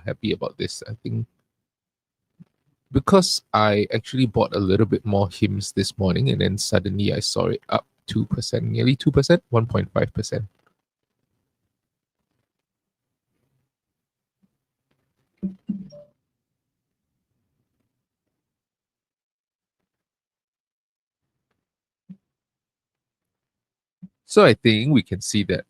happy about this. I think because I actually bought a little bit more hymns this morning, and then suddenly I saw it up 2%, nearly 2%, 1.5%. So I think we can see that,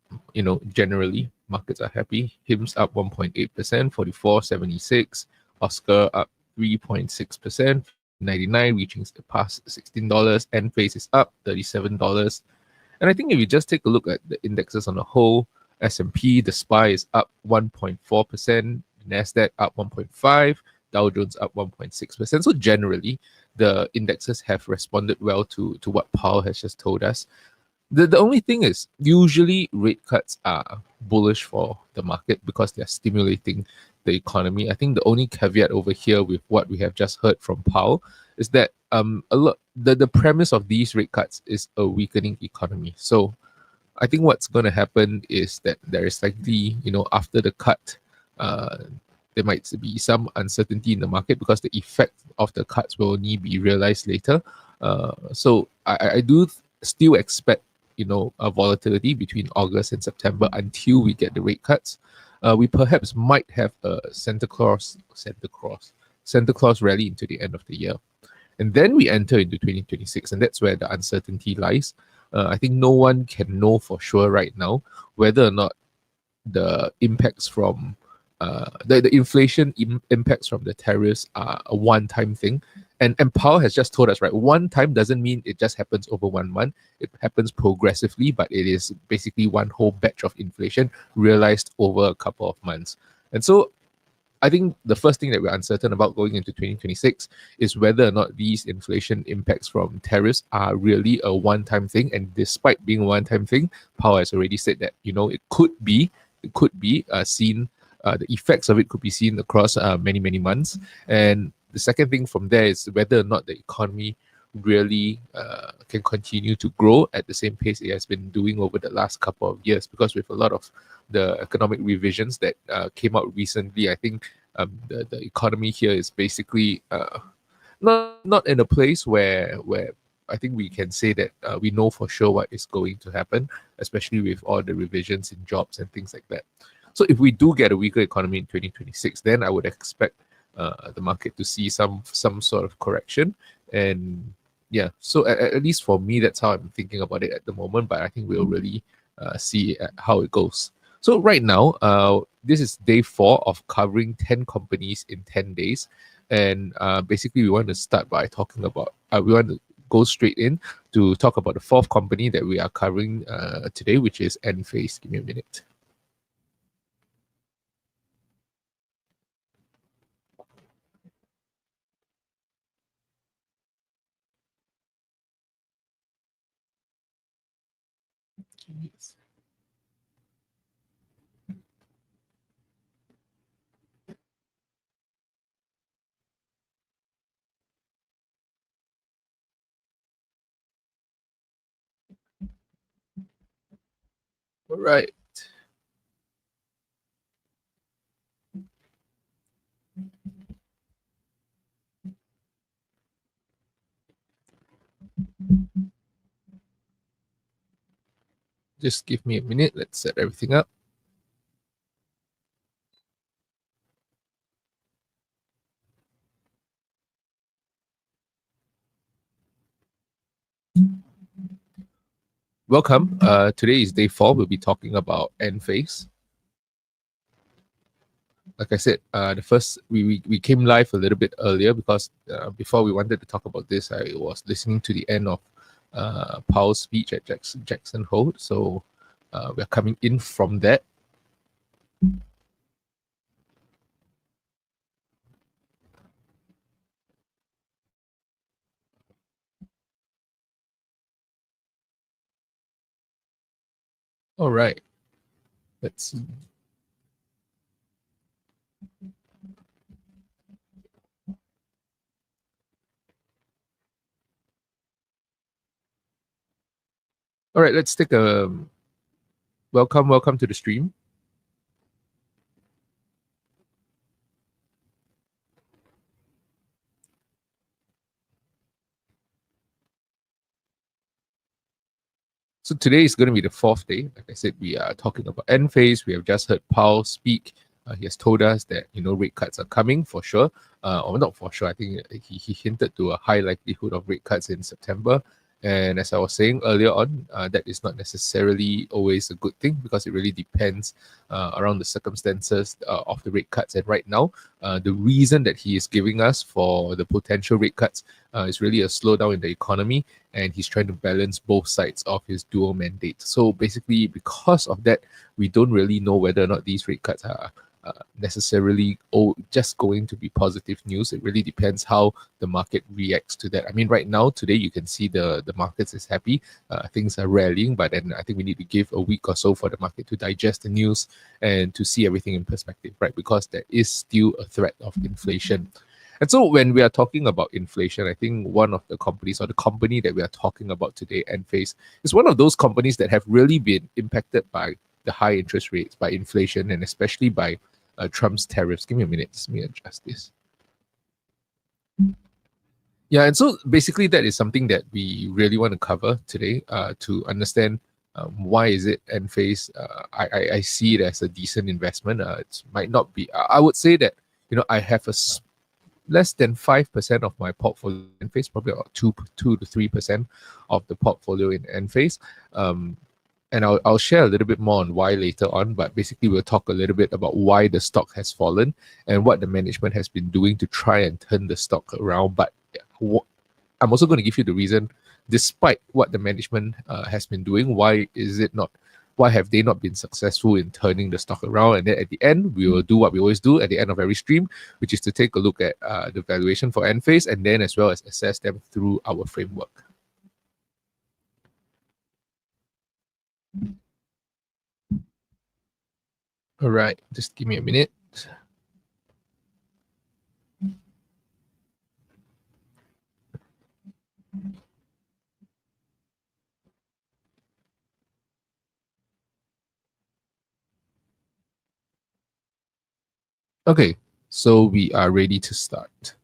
generally markets are happy. Hymns up 1.8%, 44.76. Oscar up 3.6%, 99 reaching past $16. Enphase is up $37. And I think if you just take a look at the indexes on the whole, S&P, the SPY is up 1.4%, NASDAQ up 1.5%, Dow Jones up 1.6%. So generally, the indexes have responded well to what Powell has just told us. The only thing is, usually rate cuts are bullish for the market because they're stimulating the economy. I think the only caveat over here with what we have just heard from Powell is that the premise of these rate cuts is a weakening economy. So I think what's going to happen is that there is likely, after the cut, there might be some uncertainty in the market because the effect of the cuts will only be realized later. So I do still expect a volatility between August and September until we get the rate cuts. We perhaps might have a Santa Claus rally into the end of the year. And then we enter into 2026, and that's where the uncertainty lies. I think no one can know for sure right now whether or not the impacts from the inflation impacts from the tariffs are a one-time thing. And Powell has just told us, right, one time doesn't mean it just happens over 1 month. It happens progressively, but it is basically one whole batch of inflation realized over a couple of months. And so I think the first thing that we're uncertain about going into 2026 is whether or not these inflation impacts from tariffs are really a one-time thing. And despite being a one-time thing, Powell has already said that, it could be seen, the effects of it could be seen across many, many months. And the second thing from there is whether or not the economy really can continue to grow at the same pace it has been doing over the last couple of years. Because with a lot of the economic revisions that came out recently, I think the economy here is basically not in a place where I think we can say that we know for sure what is going to happen, especially with all the revisions in jobs and things like that. So if we do get a weaker economy in 2026, then I would expect the market to see some sort of correction. And yeah, so at least for me, that's how I'm thinking about it at the moment. But I think we'll really see how it goes. So right now, this is day 4 of covering 10 companies in 10 days. And basically, we want to start by talking about, we want to go straight in to talk about the 4th company that we are covering today, which is Enphase. Give me a minute. Yes. All right. Just give me a minute. Let's set everything up. Welcome. Today is day 4. We'll be talking about Enphase. Like I said, the first we came live a little bit earlier because before we wanted to talk about this, I was listening to the end of Powell's speech at Jackson Hole. So we're coming in from that. All right. Let's see. All right, let's take a welcome to the stream. So today is going to be the fourth day. Like I said, we are talking about Enphase. We have just heard Paul speak. He has told us that rate cuts are coming for sure, or not for sure. I think he hinted to a high likelihood of rate cuts in September. And as I was saying earlier on, that is not necessarily always a good thing because it really depends around the circumstances of the rate cuts. And right now, the reason that he is giving us for the potential rate cuts is really a slowdown in the economy, and he's trying to balance both sides of his dual mandate. So basically, because of that, we don't really know whether or not these rate cuts are necessarily just going to be positive news. It really depends how the market reacts to that. I mean, right now, today, you can see the markets is happy. Things are rallying, but then I think we need to give a week or so for the market to digest the news and to see everything in perspective, right? Because there is still a threat of inflation. And so when we are talking about inflation, I think one of the companies or the company that we are talking about today, Enphase, is one of those companies that have really been impacted by the high interest rates, by inflation, and especially by Trump's tariffs. Give me a minute. Let me adjust this. Yeah, and so basically that is something that we really want to cover today to understand why is it Enphase. I see it as a decent investment. It might not be. I would say that I have less than 5% of my portfolio in Enphase, probably about 2 to 3% of the portfolio in Enphase. And I'll share a little bit more on why later on, but basically we'll talk a little bit about why the stock has fallen and what the management has been doing to try and turn the stock around. But I'm also going to give you the reason, despite what the management has been doing, why have they not been successful in turning the stock around? And then at the end, we will do what we always do at the end of every stream, which is to take a look at the valuation for Enphase and then as well as assess them through our framework. All right, just give me a minute. Okay, so we are ready to start.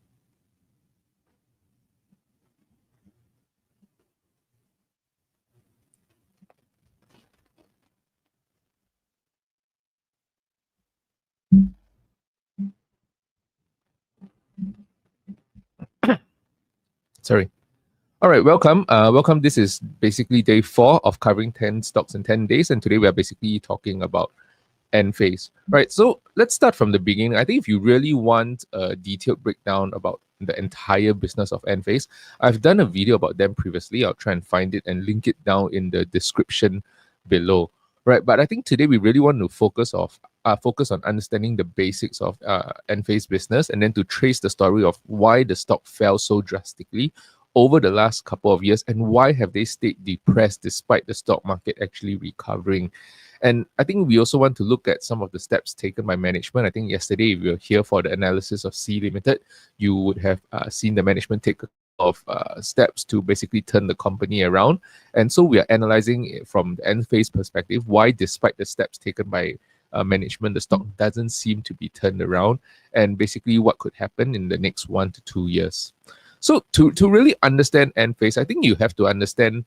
Sorry. All right, welcome. Welcome. This is basically day 4 of covering 10 stocks in 10 days. And today we are basically talking about Enphase. Right, so let's start from the beginning. I think if you really want a detailed breakdown about the entire business of Enphase, I've done a video about them previously. I'll try and find it and link it down in the description below. Right, but I think today we really want to focus on understanding the basics of Enphase business and then to trace the story of why the stock fell so drastically over the last couple of years and why have they stayed depressed despite the stock market actually recovering. And I think we also want to look at some of the steps taken by management. I think yesterday, if you were here for the analysis of C Limited, you would have seen the management take a of steps to basically turn the company around. And so we are analyzing it from the Enphase perspective, why despite the steps taken by management, the stock doesn't seem to be turned around, and basically what could happen in the next 1 to 2 years. So to really understand Enphase, I think you have to understand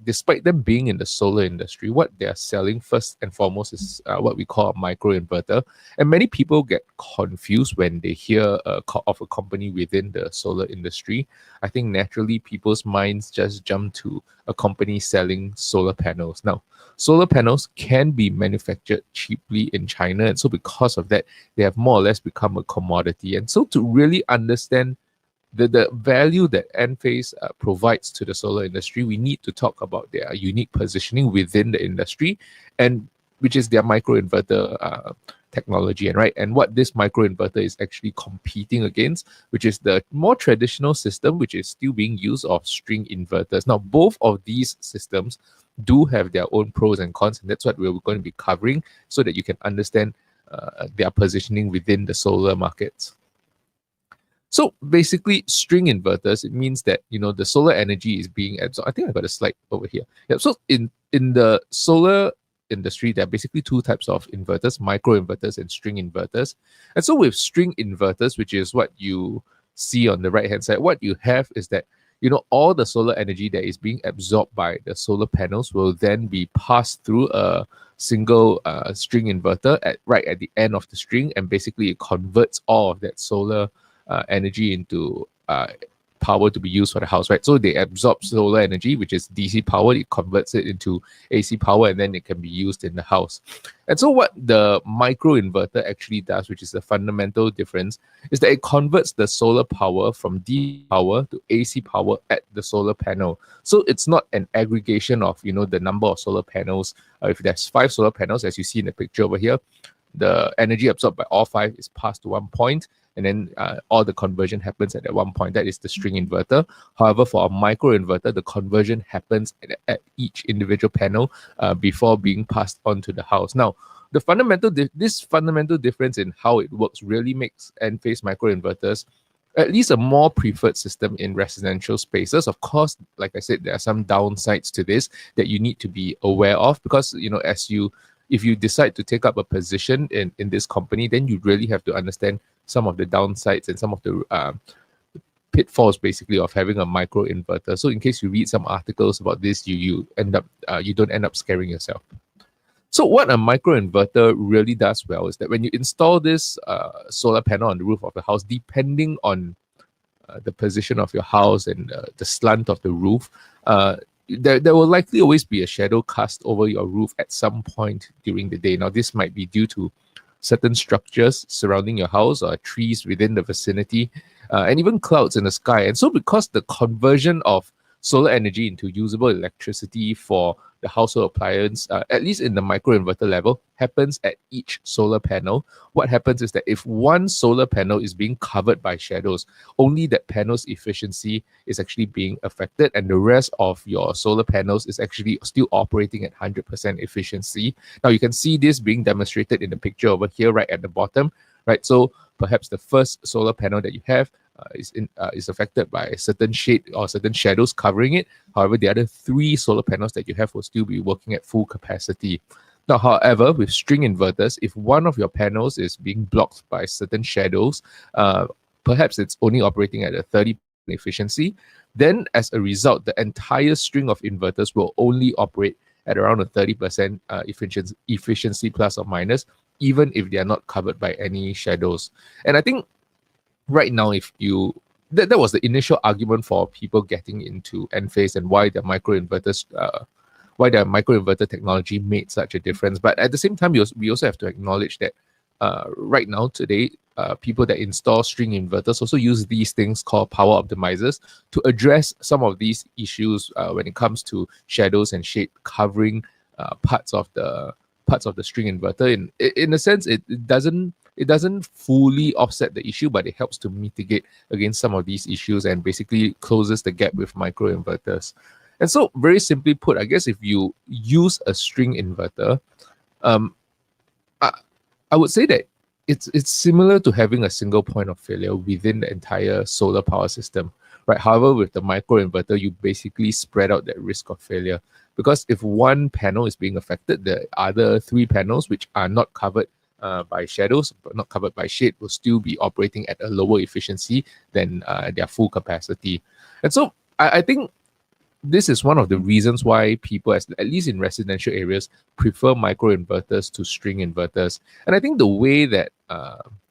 despite them being in the solar industry, what they are selling first and foremost is what we call a microinverter. And many people get confused when they hear of a company within the solar industry. I think naturally people's minds just jump to a company selling solar panels. Now, solar panels can be manufactured cheaply in China. And so because of that, they have more or less become a commodity. And so to really understand the value that Enphase provides to the solar industry, we need to talk about their unique positioning within the industry, and which is their microinverter technology, and what this microinverter is actually competing against, which is the more traditional system, which is still being used of string inverters. Now, both of these systems do have their own pros and cons, and that's what we're going to be covering so that you can understand their positioning within the solar markets. So basically, string inverters, it means that the solar energy is being absorbed. I think I got a slide over here. Yeah. So in the solar industry, there are basically 2 types of inverters: microinverters and string inverters. And so with string inverters, which is what you see on the right hand side, what you have is that all the solar energy that is being absorbed by the solar panels will then be passed through a single string inverter right at the end of the string, and basically it converts all of that solar energy into power to be used for the house, right? So they absorb solar energy, which is DC power, it converts it into AC power, and then it can be used in the house. And so what the micro inverter actually does, which is the fundamental difference, is that it converts the solar power from DC power to AC power at the solar panel. So it's not an aggregation of, the number of solar panels. If there's 5 solar panels, as you see in the picture over here, the energy absorbed by all 5 is passed to one point, and then all the conversion happens at that one point. That is the string inverter. However, for a micro inverter, the conversion happens at each individual panel before being passed on to the house. Now, this fundamental difference in how it works really makes Enphase micro inverters at least a more preferred system in residential spaces. Of course, like I said, there are some downsides to this that you need to be aware of, because if you decide to take up a position in this company, then you really have to understand some of the downsides and some of the pitfalls, basically, of having a micro inverter. So in case you read some articles about this, you don't end up scaring yourself. So what a micro inverter really does well is that when you install this solar panel on the roof of the house, depending on the position of your house and the slant of the roof, there will likely always be a shadow cast over your roof at some point during the day. Now, this might be due to certain structures surrounding your house or trees within the vicinity, and even clouds in the sky. And so because the conversion of solar energy into usable electricity for the household appliance, at least in the microinverter level, happens at each solar panel. What happens is that if one solar panel is being covered by shadows, only that panel's efficiency is actually being affected, and the rest of your solar panels is actually still operating at 100% efficiency. Now, you can see this being demonstrated in the picture over here, right at the bottom, right? So perhaps the first solar panel that you have is affected by a certain shade or certain shadows covering it. However, the other 3 solar panels that you have will still be working at full capacity. Now, however, with string inverters, if one of your panels is being blocked by certain shadows, perhaps it's only operating at a 30% efficiency, then as a result, the entire string of inverters will only operate at around a 30% efficiency plus or minus, even if they are not covered by any shadows. And I think right now, that was the initial argument for people getting into Enphase and why the microinverter technology made such a difference. But at the same time, we also have to acknowledge that right now, today, people that install string inverters also use these things called power optimizers to address some of these issues when it comes to shadows and shade covering parts of the string inverter. In a sense, it doesn't fully offset the issue, but it helps to mitigate against some of these issues and basically closes the gap with microinverters. And so, very simply put, I guess if you use a string inverter, I would say that it's similar to having a single point of failure within the entire solar power system, right? However, with the microinverter, you basically spread out that risk of failure, because if one panel is being affected, the other 3 panels, which are not covered by shadows, but not covered by shade, will still be operating at a lower efficiency than their full capacity. And so I think this is one of the reasons why people, at least in residential areas, prefer microinverters to string inverters. And I think the way that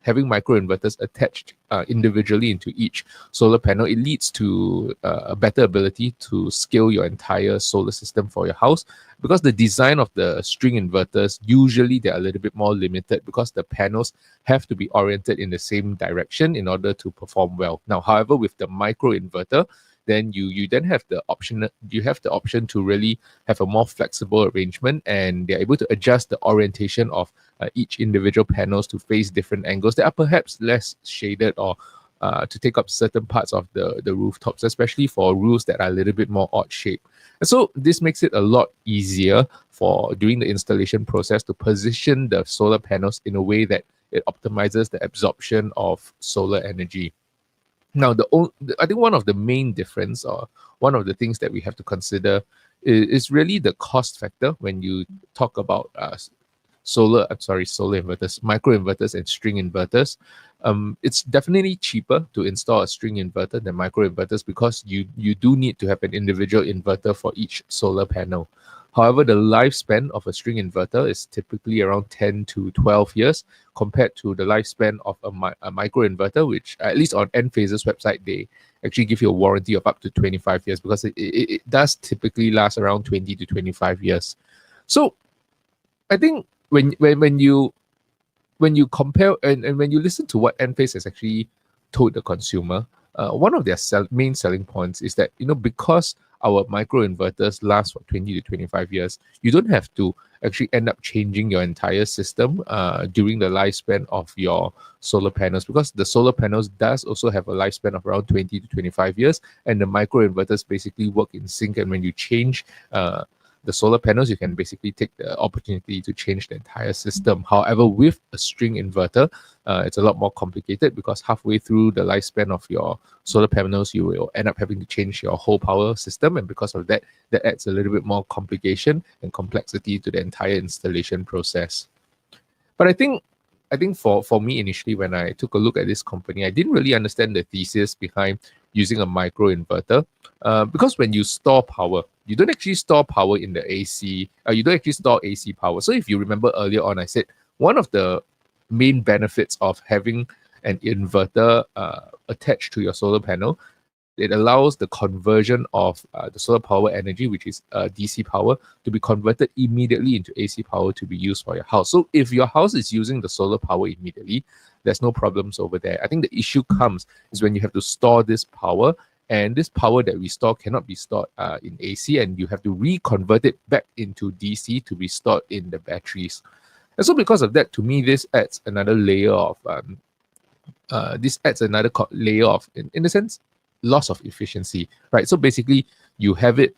having microinverters attached individually into each solar panel, it leads to a better ability to scale your entire solar system for your house, because the design of the string inverters, usually they're a little bit more limited because the panels have to be oriented in the same direction in order to perform well. Now, however, with the microinverter, then you have the option to really have a more flexible arrangement, and they're able to adjust the orientation of each individual panels to face different angles that are perhaps less shaded, or to take up certain parts of the rooftops, especially for roofs that are a little bit more odd shape. And so this makes it a lot easier for during the installation process to position the solar panels in a way that it optimizes the absorption of solar energy. Now, I think one of the main difference, or one of the things that we have to consider, is really the cost factor when you talk about solar inverters, microinverters, and string inverters. It's definitely cheaper to install a string inverter than micro inverters because you do need to have an individual inverter for each solar panel. However, the lifespan of a string inverter is typically around 10 to 12 years compared to the lifespan of a micro inverter, which at least on Enphase's website, they actually give you a warranty of up to 25 years because it does typically last around 20 to 25 years. So I think when you compare and when you listen to what Enphase has actually told the consumer, one of their main selling points is that, because our micro inverters last for 20 to 25 years, you don't have to actually end up changing your entire system during the lifespan of your solar panels, because the solar panels does also have a lifespan of around 20 to 25 years, and the micro inverters basically work in sync. And when you change the solar panels, you can basically take the opportunity to change the entire system. However, with a string inverter, it's a lot more complicated because halfway through the lifespan of your solar panels, you will end up having to change your whole power system. And because of that, that adds a little bit more complication and complexity to the entire installation process. But I think for me initially, when I took a look at this company, I didn't really understand the thesis behind using a micro inverter, because when you store power, you don't actually store power in the AC. You don't actually store AC power. So if you remember earlier on, I said one of the main benefits of having an inverter attached to your solar panel, it allows the conversion of the solar power energy, which is DC power, to be converted immediately into AC power to be used for your house. So if your house is using the solar power immediately, there's no problems over there. I think the issue comes is when you have to store this power, and this power that we store cannot be stored in AC, and you have to reconvert it back into DC to be stored in the batteries. And so because of that, to me, this adds another layer of in a sense, loss of efficiency, right? So basically, you have it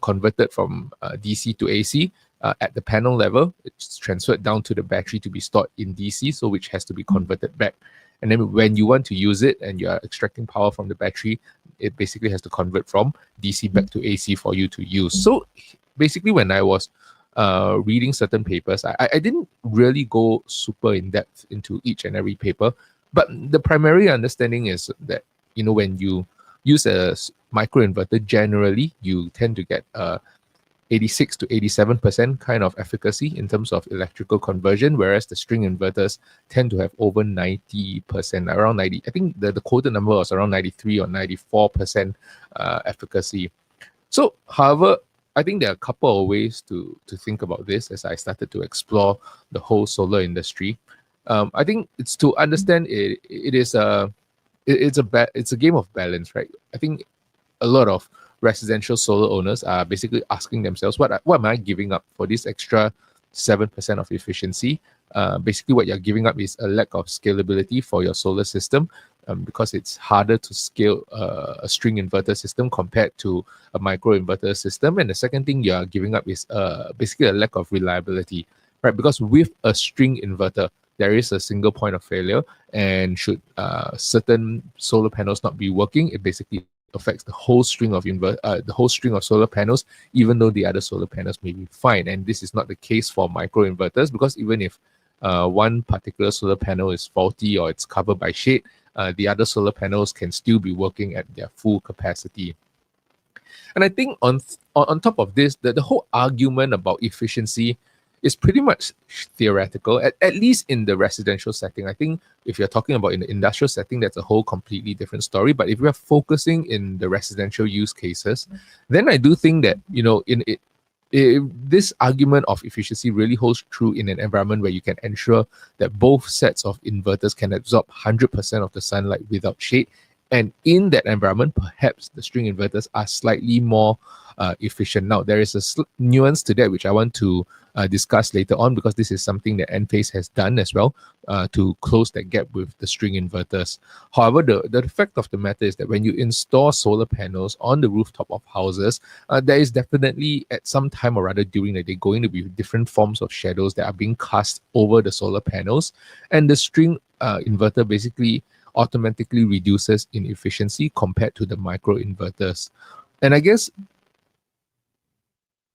converted from DC to AC at the panel level. It's transferred down to the battery to be stored in DC, so which has to be converted back. And then when you want to use it and you are extracting power from the battery, it basically has to convert from DC back to AC for you to use. So basically, when I was reading certain papers, I didn't really go super in depth into each and every paper, but the primary understanding is that, when you use a micro inverter, generally you tend to get 86 to 87% kind of efficacy in terms of electrical conversion, whereas the string inverters tend to have over 90%, around 90. I think the quoted number was around 93 or 94% efficacy. So, however, I think there are a couple of ways to think about this as I started to explore the whole solar industry. I think it's to understand it's a game of balance, right? I think a lot of residential solar owners are basically asking themselves, what am I giving up for this extra 7% of efficiency? Basically, what you're giving up is a lack of scalability for your solar system, because it's harder to scale a string inverter system compared to a micro inverter system. And the second thing you're giving up is basically a lack of reliability, right? Because with a string inverter, there is a single point of failure, and should certain solar panels not be working, it basically affects the whole string of solar panels, even though the other solar panels may be fine. And this is not the case for micro inverters, because even if one particular solar panel is faulty or it's covered by shade, the other solar panels can still be working at their full capacity. And I think on top of this, the whole argument about efficiency is pretty much theoretical, at least in the residential setting. I think if you're talking about in the industrial setting, that's a whole completely different story. But if we're focusing in the residential use cases, then I do think that, this argument of efficiency really holds true in an environment where you can ensure that both sets of inverters can absorb 100% of the sunlight without shade. And in that environment, perhaps the string inverters are slightly more efficient. Now, there is a nuance to that, which I want to discuss later on, because this is something that Enphase has done as well to close that gap with the string inverters. However, the fact of the matter is that when you install solar panels on the rooftop of houses, there is definitely at some time or other during the day going to be different forms of shadows that are being cast over the solar panels. And the string inverter basically automatically reduces in efficiency compared to the micro inverters. And I guess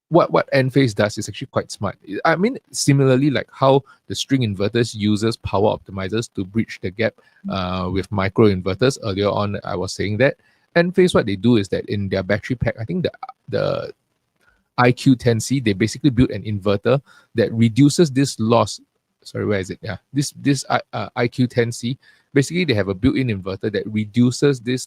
what Enphase does is actually quite smart. I mean, similarly, like how the string inverters uses power optimizers to bridge the gap with micro inverters. Earlier on, I was saying that Enphase, what they do is that in their battery pack, I think the IQ10C, they basically built an inverter that reduces this loss. Sorry, where is it? Yeah, this IQ10C. Basically, they have a built-in inverter that reduces this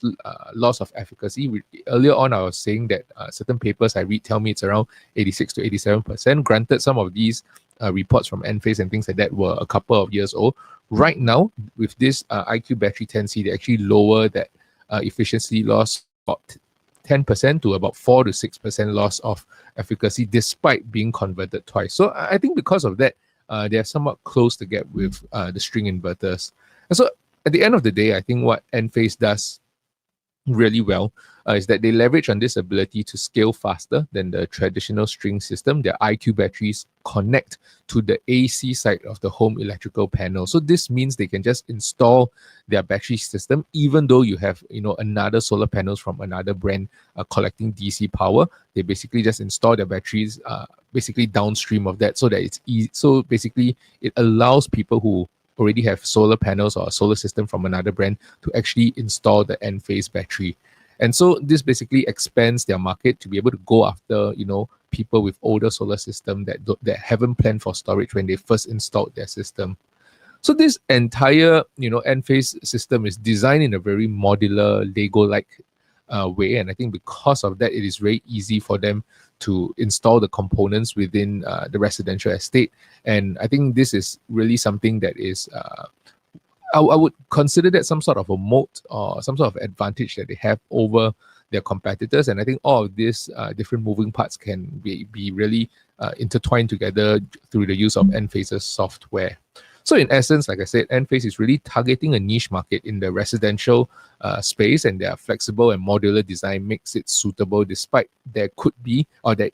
loss of efficacy. Earlier on, I was saying that certain papers I read tell me it's around 86 to 87%. Granted, some of these reports from Enphase and things like that were a couple of years old. Right now, with this IQ battery 10C, they actually lower that efficiency loss about 10% to about 4 to 6% loss of efficacy despite being converted twice. So I think because of that, they are somewhat close the gap with the string inverters. And so at the end of the day, I think what Enphase does really well is that they leverage on this ability to scale faster than the traditional string system. Their IQ batteries connect to the AC side of the home electrical panel. So this means they can just install their battery system, even though you have another solar panels from another brand collecting DC power. They basically just install their batteries basically downstream of that, so that it's easy. So basically, it allows people who already have solar panels or a solar system from another brand to actually install the Enphase battery. And so this basically expands their market to be able to go after, people with older solar system that haven't planned for storage when they first installed their system. So this entire, Enphase system is designed in a very modular Lego-like way. And I think because of that, it is very easy for them to install the components within the residential estate. And I think this is really something that is, I would consider that some sort of a moat or some sort of advantage that they have over their competitors. And I think all of these different moving parts can be really intertwined together through the use of Enphase's software. So in essence, like I said, Enphase is really targeting a niche market in the residential space, and their flexible and modular design makes it suitable despite there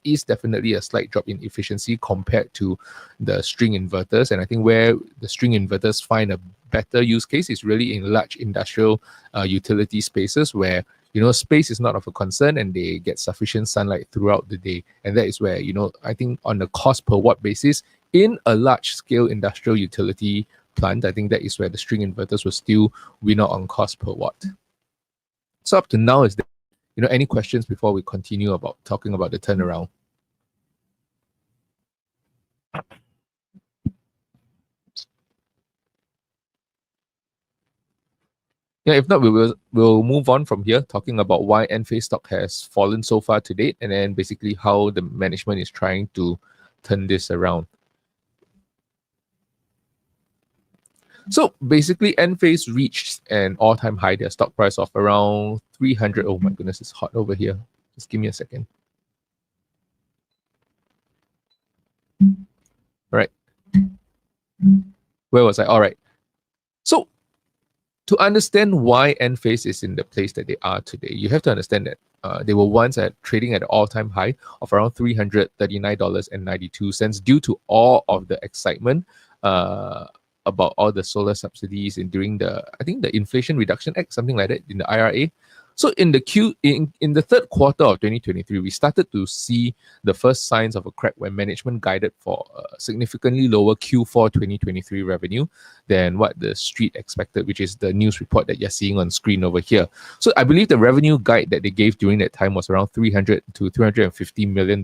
is definitely a slight drop in efficiency compared to the string inverters. And I think where the string inverters find a better use case is really in large industrial utility spaces where space is not of a concern and they get sufficient sunlight throughout the day. And that is where, I think on the cost per watt basis, in a large scale industrial utility plant, I think that is where the string inverters will still win out on cost per watt. So up to now, is there, any questions before we continue about talking about the turnaround? Yeah, if not, we'll move on from here, talking about why Enphase stock has fallen so far to date, and then basically how the management is trying to turn this around. So basically, Enphase reached an all-time high, their stock price of around 300. Oh my goodness, it's hot over here. Just give me a second. All right. Where was I? All right. So to understand why Enphase is in the place that they are today, you have to understand that they were once trading at an all-time high of around $339.92 due to all of the excitement about all the solar subsidies and during the Inflation Reduction Act, something like that, in the IRA. So in the third quarter of 2023, we started to see the first signs of a crack when management guided for significantly lower Q4 2023 revenue than what the street expected, which is the news report that you're seeing on screen over here. So I believe the revenue guide that they gave during that time was around $300 to $350 million,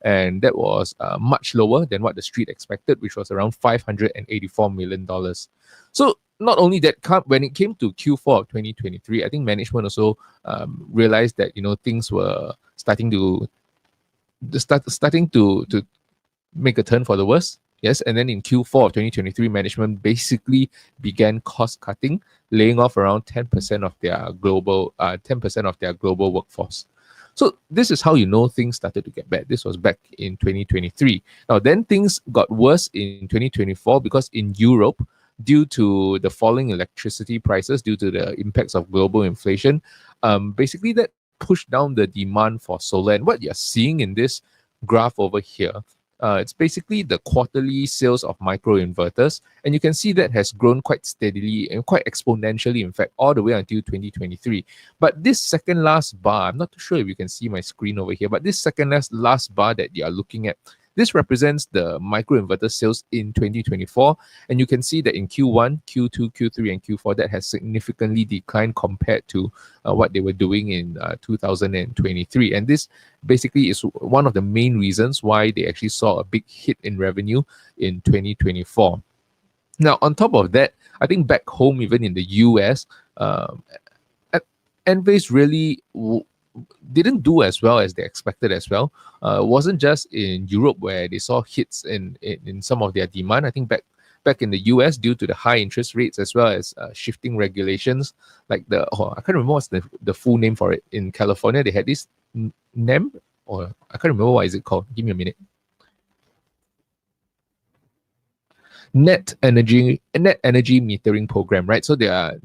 and that was much lower than what the street expected, which was around $584 million. So not only that, when it came to Q4 of 2023, I think management also realized that things were starting to make a turn for the worse. Yes, and then in Q4 of 2023, management basically began cost cutting, laying off around 10% of their global workforce. So this is how things started to get bad. This was back in 2023. Now then things got worse in 2024 because in Europe, due to the falling electricity prices, due to the impacts of global inflation, basically that pushed down the demand for solar. And what you're seeing in this graph over here It's basically the quarterly sales of microinverters, and you can see that has grown quite steadily and quite exponentially, in fact, all the way until 2023. But this second last bar, I'm not too sure if you can see my screen over here, but this second last bar that you are looking at, this represents the microinverter sales in 2024, and you can see that in Q1, Q2, Q3, and Q4, that has significantly declined compared to what they were doing in 2023. And this basically is one of the main reasons why they actually saw a big hit in revenue in 2024. Now, on top of that, I think back home, even in the US, Enphase really didn't do as well as they expected as well. It wasn't just in Europe where they saw hits in some of their demand. I think back in the US, due to the high interest rates as well as shifting regulations, like I can't remember what's the full name for it. In California, they had this NEM, or I can't remember what is it called. Give me a minute. Net energy metering program, right? So their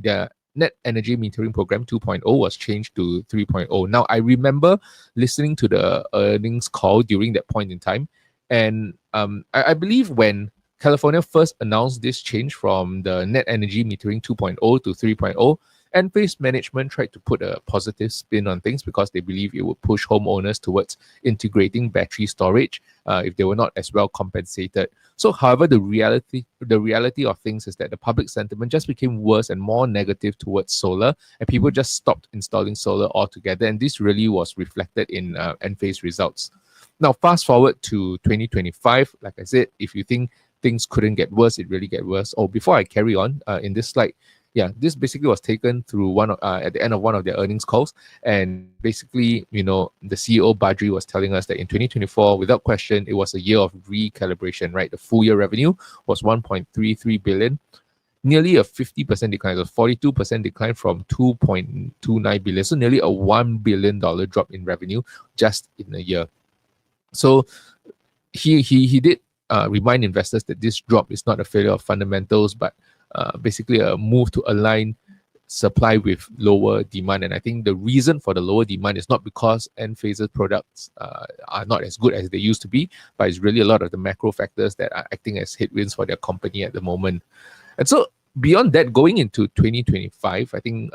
net energy metering program 2.0 was changed to 3.0. Now, I remember listening to the earnings call during that point in time, and I believe when California first announced this change from the net energy metering 2.0 to 3.0, Enphase management tried to put a positive spin on things because they believe it would push homeowners towards integrating battery storage if they were not as well compensated. So, however, the reality of things is that the public sentiment just became worse and more negative towards solar, and people just stopped installing solar altogether. And this really was reflected in Enphase results. Now, fast forward to 2025, like I said, if you think things couldn't get worse, it really get worse. Oh, before I carry on in this slide, yeah, this basically was taken through at the end of one of their earnings calls, and basically, the CEO Badri was telling us that in 2024, without question, it was a year of recalibration. Right, the full year revenue was 1.33 billion, nearly a 50% decline, so 42% decline from 2.29 billion, so nearly a $1 billion drop in revenue just in a year. So he did remind investors that this drop is not a failure of fundamentals, but basically a move to align supply with lower demand. And I think the reason for the lower demand is not because Enphase's products are not as good as they used to be, but it's really a lot of the macro factors that are acting as headwinds for their company at the moment. And so beyond that, going into 2025, I think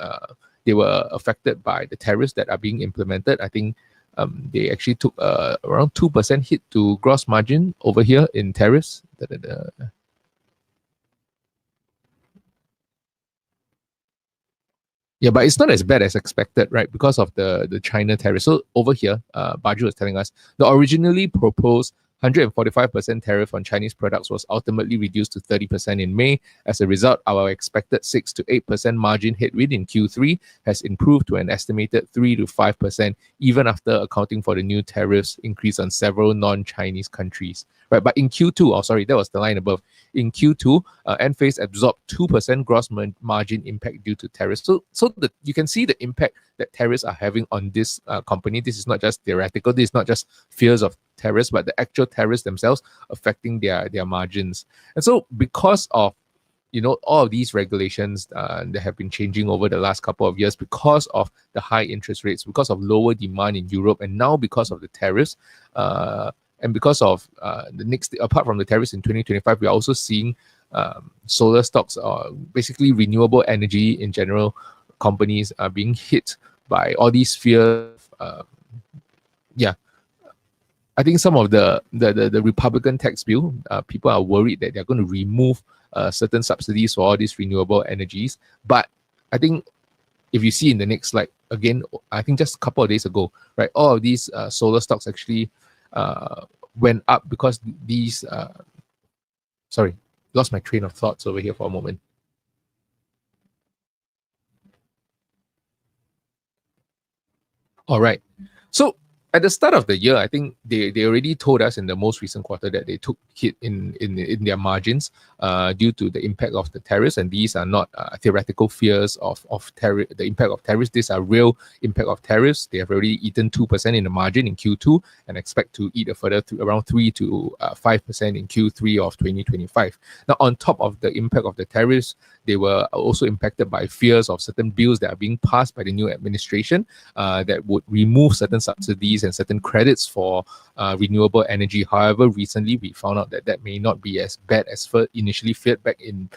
they were affected by the tariffs that are being implemented. I think they actually took around 2% hit to gross margin over here in tariffs. Yeah, but it's not as bad as expected, right? Because of the China tariff. So over here, Baju was telling us the originally proposed 145% tariff on Chinese products was ultimately reduced to 30% in May. As a result, our expected 6 to 8% margin headwind in Q3 has improved to an estimated 3 to 5%, even after accounting for the new tariffs increase on several non-Chinese countries. Right, but in Q2, that was the line above. In Q2, Enphase absorbed 2% gross margin impact due to tariffs. So you can see the impact that tariffs are having on this company. This is not just theoretical. This is not just fears of tariffs, but the actual tariffs themselves affecting their margins. And so because of all of these regulations that have been changing over the last couple of years, because of the high interest rates, because of lower demand in Europe, and now because of the tariffs, and because of apart from the tariffs in 2025, we are also seeing solar stocks, or basically renewable energy in general, companies are being hit by all these fears. I think some of the Republican tax bill, people are worried that they're going to remove certain subsidies for all these renewable energies. But I think if you see in the next slide, again, I think just a couple of days ago, right, all of these solar stocks actually went up because these sorry, lost my train of thoughts over here for a moment. All right. So at the start of the year, I think they already told us in the most recent quarter that they took hit in their margins due to the impact of the tariffs, and these are not theoretical fears of the impact of tariffs. These are real impact of tariffs. They have already eaten 2% in the margin in Q2 and expect to eat a further around 3 to 5% in Q3 of 2025. Now, on top of the impact of the tariffs, they were also impacted by fears of certain bills that are being passed by the new administration that would remove certain subsidies and certain credits for renewable energy. However, recently we found out that that may not be as bad as initially feared back in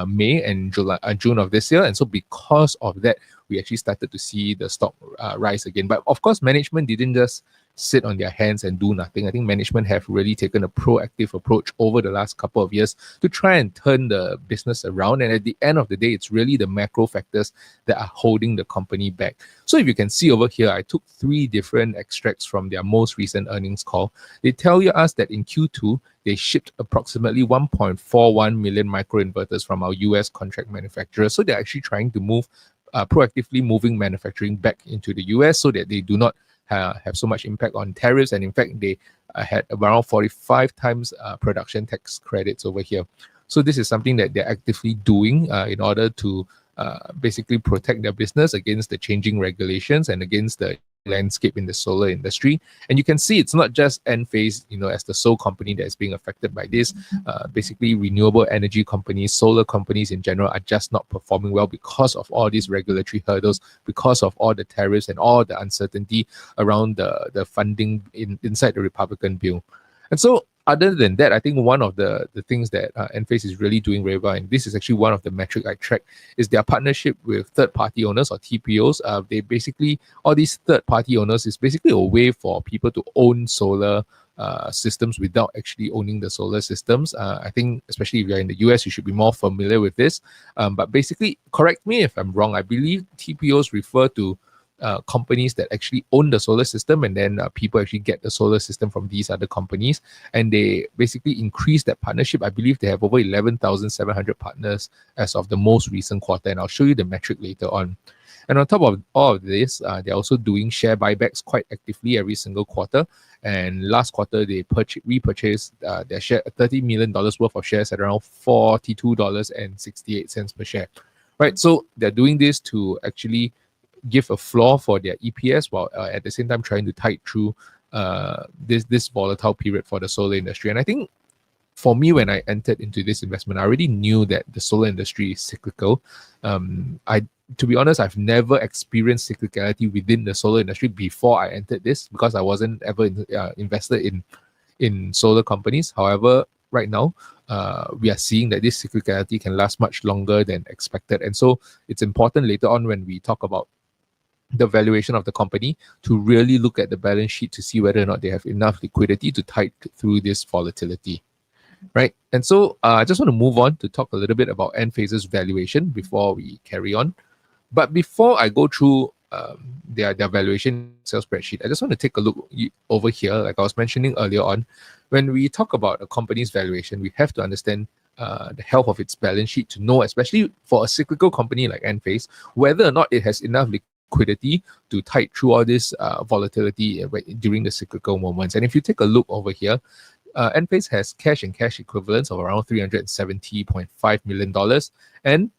May and June of this year. And so because of that, we actually started to see the stock rise again. But of course, management didn't just sit on their hands and do nothing. I think management have really taken a proactive approach over the last couple of years to try and turn the business around. And at the end of the day, it's really the macro factors that are holding the company back. So if you can see over here, I took 3 different extracts from their most recent earnings call. They tell us that in Q2, they shipped approximately 1.41 million microinverters from our US contract manufacturer. So they're actually trying to move, proactively moving manufacturing back into the US so that they do not have so much impact on tariffs. And in fact, they had around 45 times production tax credits over here. So this is something that they're actively doing in order to basically protect their business against the changing regulations and against the landscape in the solar industry. And you can see it's not just Enphase, as the sole company that is being affected by this. Basically, renewable energy companies, solar companies in general are just not performing well because of all these regulatory hurdles, because of all the tariffs and all the uncertainty around the funding inside the Republican bill. And so other than that, I think one of the things that Enphase is really doing very well, and this is actually one of the metrics I track, is their partnership with third-party owners or TPOs. They basically, all these third-party owners is basically a way for people to own solar systems without actually owning the solar systems. I think, especially if you're in the US, you should be more familiar with this. But basically, correct me if I'm wrong, I believe TPOs refer to companies that actually own the solar system, and then people actually get the solar system from these other companies, and they basically increase that partnership. I believe they have over 11,700 partners as of the most recent quarter, and I'll show you the metric later on. And on top of all of this, they're also doing share buybacks quite actively every single quarter. And last quarter, they repurchased their share, $30 million worth of shares at around $42.68 per share. Right, so they're doing this to actually give a floor for their EPS while at the same time trying to tide through this volatile period for the solar industry. And I think for me, when I entered into this investment, I already knew that the solar industry is cyclical. To be honest, I've never experienced cyclicality within the solar industry before I entered this because I wasn't ever invested in solar companies. However, right now, we are seeing that this cyclicality can last much longer than expected. And so it's important later on when we talk about the valuation of the company to really look at the balance sheet to see whether or not they have enough liquidity to tide through this volatility, right? And so I just want to move on to talk a little bit about Enphase's valuation before we carry on. But before I go through their valuation sales spreadsheet, I just want to take a look over here. Like I was mentioning earlier on, when we talk about a company's valuation, we have to understand the health of its balance sheet to know, especially for a cyclical company like Enphase, whether or not it has enough liquidity to tide through all this volatility during the cyclical moments. And if you take a look over here, Enphase has cash and cash equivalents of around $370.5 million and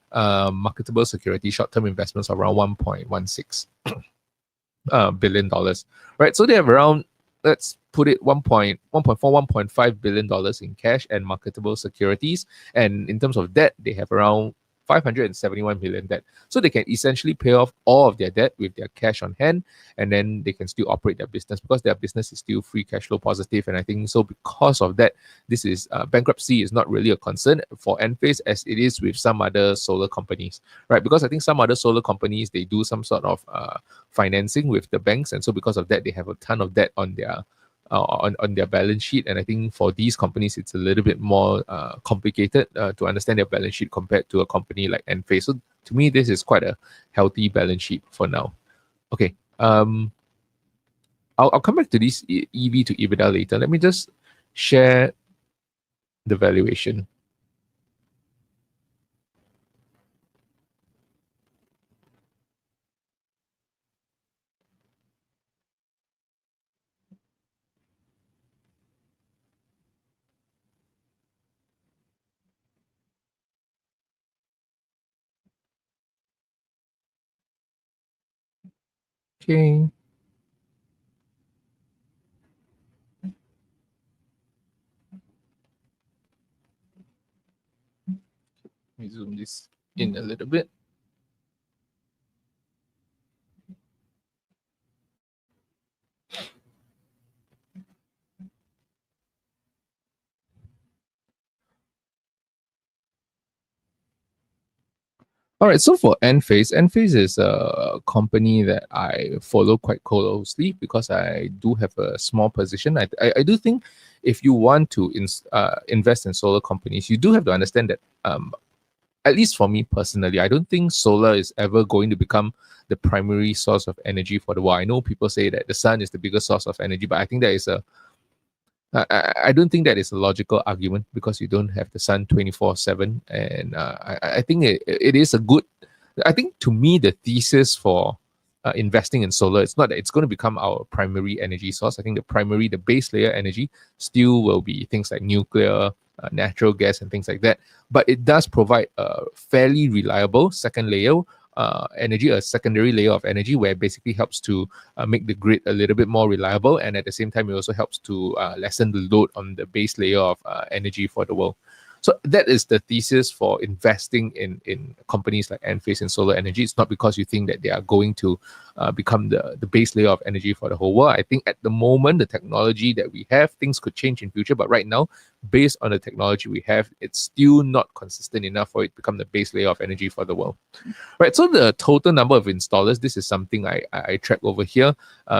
marketable security short-term investments of around $1.16 billion, right? So they have around, let's put it, $1.5 billion in cash and marketable securities. And in terms of debt, they have around 571 million debt. So they can essentially pay off all of their debt with their cash on hand, and then they can still operate their business because their business is still free cash flow positive. And I think so because of that, this is bankruptcy is not really a concern for Enphase as it is with some other solar companies, right? Because I think some other solar companies, they do some sort of financing with the banks, and so because of that, they have a ton of debt on their balance sheet. And I think for these companies, it's a little bit more complicated to understand their balance sheet compared to a company like Enphase. So to me, this is quite a healthy balance sheet for now. Okay, I'll come back to this EV to EBITDA later. Let me just share the valuation. Okay. Let me zoom this in a little bit. All right, so for Enphase is a company that I follow quite closely because I do have a small position. I do think if you want to invest in solar companies, you do have to understand that, at least for me personally, I don't think solar is ever going to become the primary source of energy for the world. I know people say that the sun is the biggest source of energy, but I think that is I don't think that is a logical argument because you don't have the sun 24/7. And I think it is a good, I think to me, the thesis for investing in solar, it's not that it's going to become our primary energy source. I think the base layer energy still will be things like nuclear, natural gas, and things like that. But it does provide a fairly reliable second layer energy, a secondary layer of energy, where it basically helps to make the grid a little bit more reliable, and at the same time it also helps to lessen the load on the base layer of energy for the world. So that is the thesis for investing in companies like Enphase and solar energy. It's not because you think that they are going to become the base layer of energy for the whole world. I think at the moment, the technology that we have, things could change in future. But right now, based on the technology we have, it's still not consistent enough for it to become the base layer of energy for the world. Right, so the total number of installers, this is something I track over here.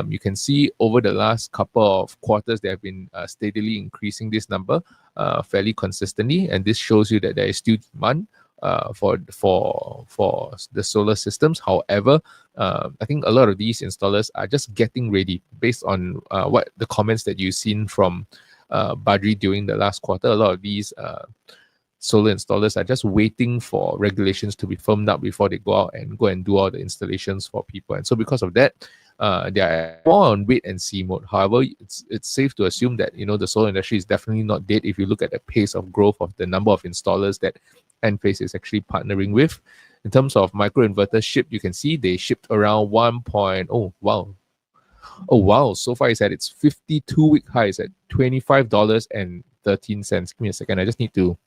You can see over the last couple of quarters, they have been steadily increasing this number fairly consistently, and this shows you that there is still demand for the solar systems. However, I think a lot of these installers are just getting ready based on what the comments that you've seen from Badri during the last quarter. A lot of these solar installers are just waiting for regulations to be firmed up before they go out and do all the installations for people. And so because of that, they are more on wait and see mode. However, it's safe to assume that the solar industry is definitely not dead if you look at the pace of growth of the number of installers that Enphase is actually partnering with. In terms of microinverters shipped, you can see they shipped around 1. Oh wow, so far it's at its 52-week high. It's at $25.13. Give me a second, I just need to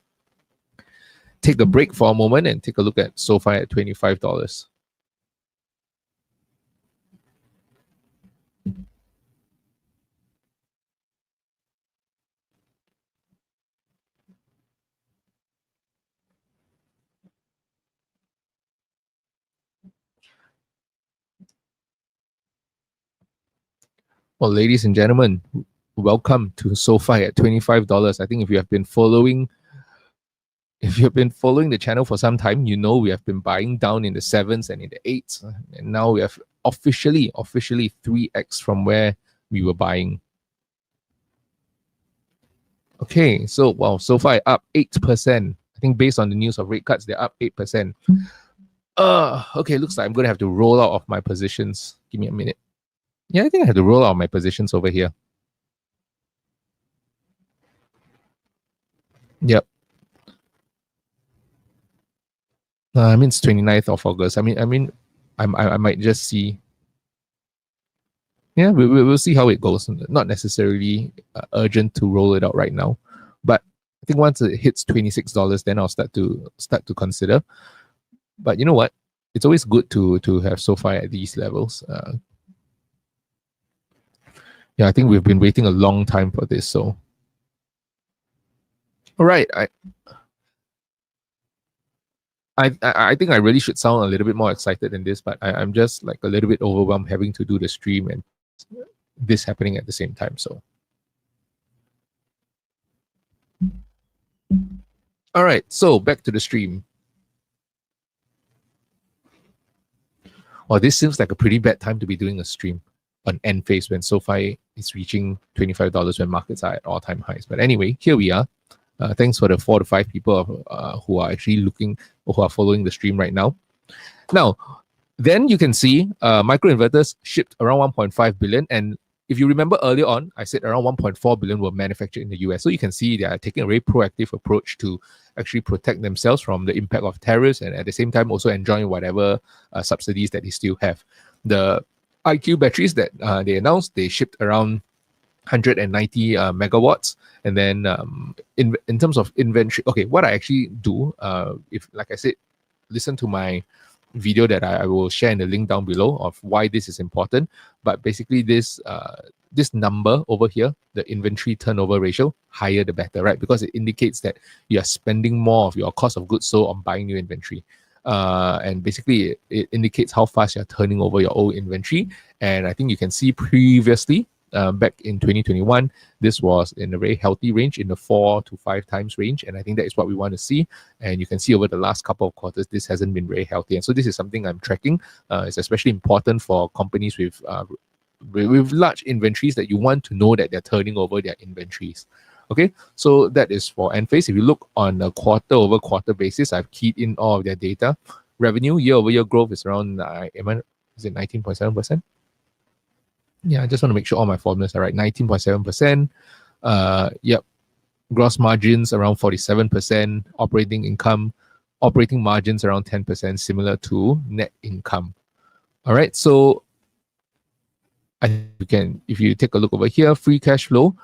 take a break for a moment and take a look at SoFi at $25. Well, ladies and gentlemen, welcome to SoFi at $25. I think if you have been following the channel for some time, we have been buying down in the 7s and in the 8s, and now we have officially 3x from where we were buying. Okay, so wow, SoFi up 8%. I think based on the news of rate cuts, they're up 8%. Okay, looks like I'm going to have to roll out of my positions. Give me a minute. Yeah, I think I have to roll out my positions over here. Yep. I mean, it's 29th of August. I might just see. Yeah, we'll see how it goes. Not necessarily urgent to roll it out right now, but I think once it hits $26, then I'll start to consider. But you know what? It's always good to have SoFi at these levels. Yeah, I think we've been waiting a long time for this. So, all right, I think I really should sound a little bit more excited than this, but I'm just like a little bit overwhelmed having to do the stream and this happening at the same time. So, all right, so back to the stream. Well, this seems like a pretty bad time to be doing a stream on Enphase when SoFi is reaching $25 when markets are at all-time highs. But anyway, here we are. Thanks for the 4 to 5 people who are actually looking or who are following the stream right now. Now, then you can see microinverters shipped around 1.5 billion. And if you remember earlier on, I said around 1.4 billion were manufactured in the US. So you can see they are taking a very proactive approach to actually protect themselves from the impact of tariffs and at the same time also enjoying whatever subsidies that they still have. The IQ batteries that they announced, they shipped around 190 megawatts. And then in terms of inventory, okay, what I actually do, if like I said, listen to my video that I will share in the link down below of why this is important. But basically this number over here, the inventory turnover ratio, higher the better, right? Because it indicates that you are spending more of your cost of goods sold on buying new inventory. and basically it indicates how fast you're turning over your old inventory. And I think you can see previously, back in 2021, this was in a very healthy range, in the 4 to 5 times range, and I think that is what we want to see. And you can see over the last couple of quarters, this hasn't been very healthy, and so this is something I'm tracking. It's especially important for companies with large inventories, that you want to know that they're turning over their inventories. Okay, so that is for Enphase. If you look on a quarter-over-quarter basis, I've keyed in all of their data. Revenue year-over-year growth is around, is it 19.7%? Yeah, I just want to make sure all my formulas are right. 19.7%. Yep. Gross margins around 47%. Operating margins around 10%, similar to net income. All right. So if you take a look over here, free cash flow,